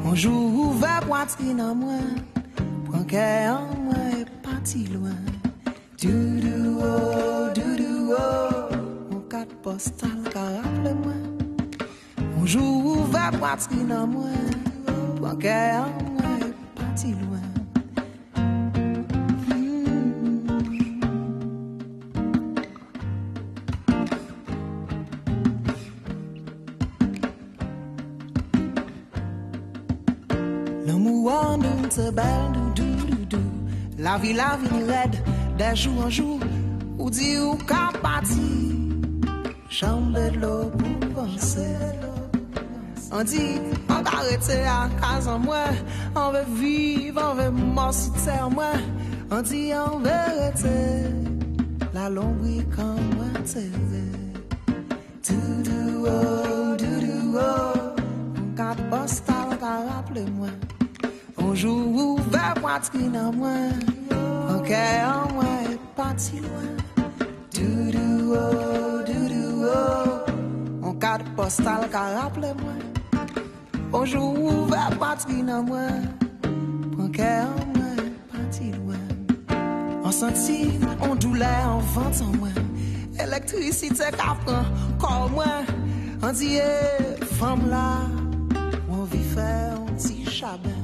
Speaker 4: Un jour ouvert poitrine en moi, prends cœur en moi et parti loin. Doudou oh, mon carte postale rappelle-moi. Un jour ouvert poitrine en moi, prends cœur en moi et parti loin. C'est belle, doudou. La vie raide, d'un jour en jour, ou dit ou qu'à partir. Chambre de l'eau pour penser. On dit, on va arrêter à case en moi. On veut vivre, on veut mort si terre moi. On dit, on veut arrêter. La lombrique en moi, c'est doudou oh. Mon carte postale, rappelez-moi. Bonjour, ouvert poitrine en moi, mon cœur en moi est parti loin. Doudou oh, mon carte postale rappelez-moi. Bonjour, ouvert poitrine en moi, mon cœur en moi est parti loin. On sentit, on douleur, on vente en moi, électricité qu'apprend, corps moi. On dit, femme là, on vit faire un petit chabin.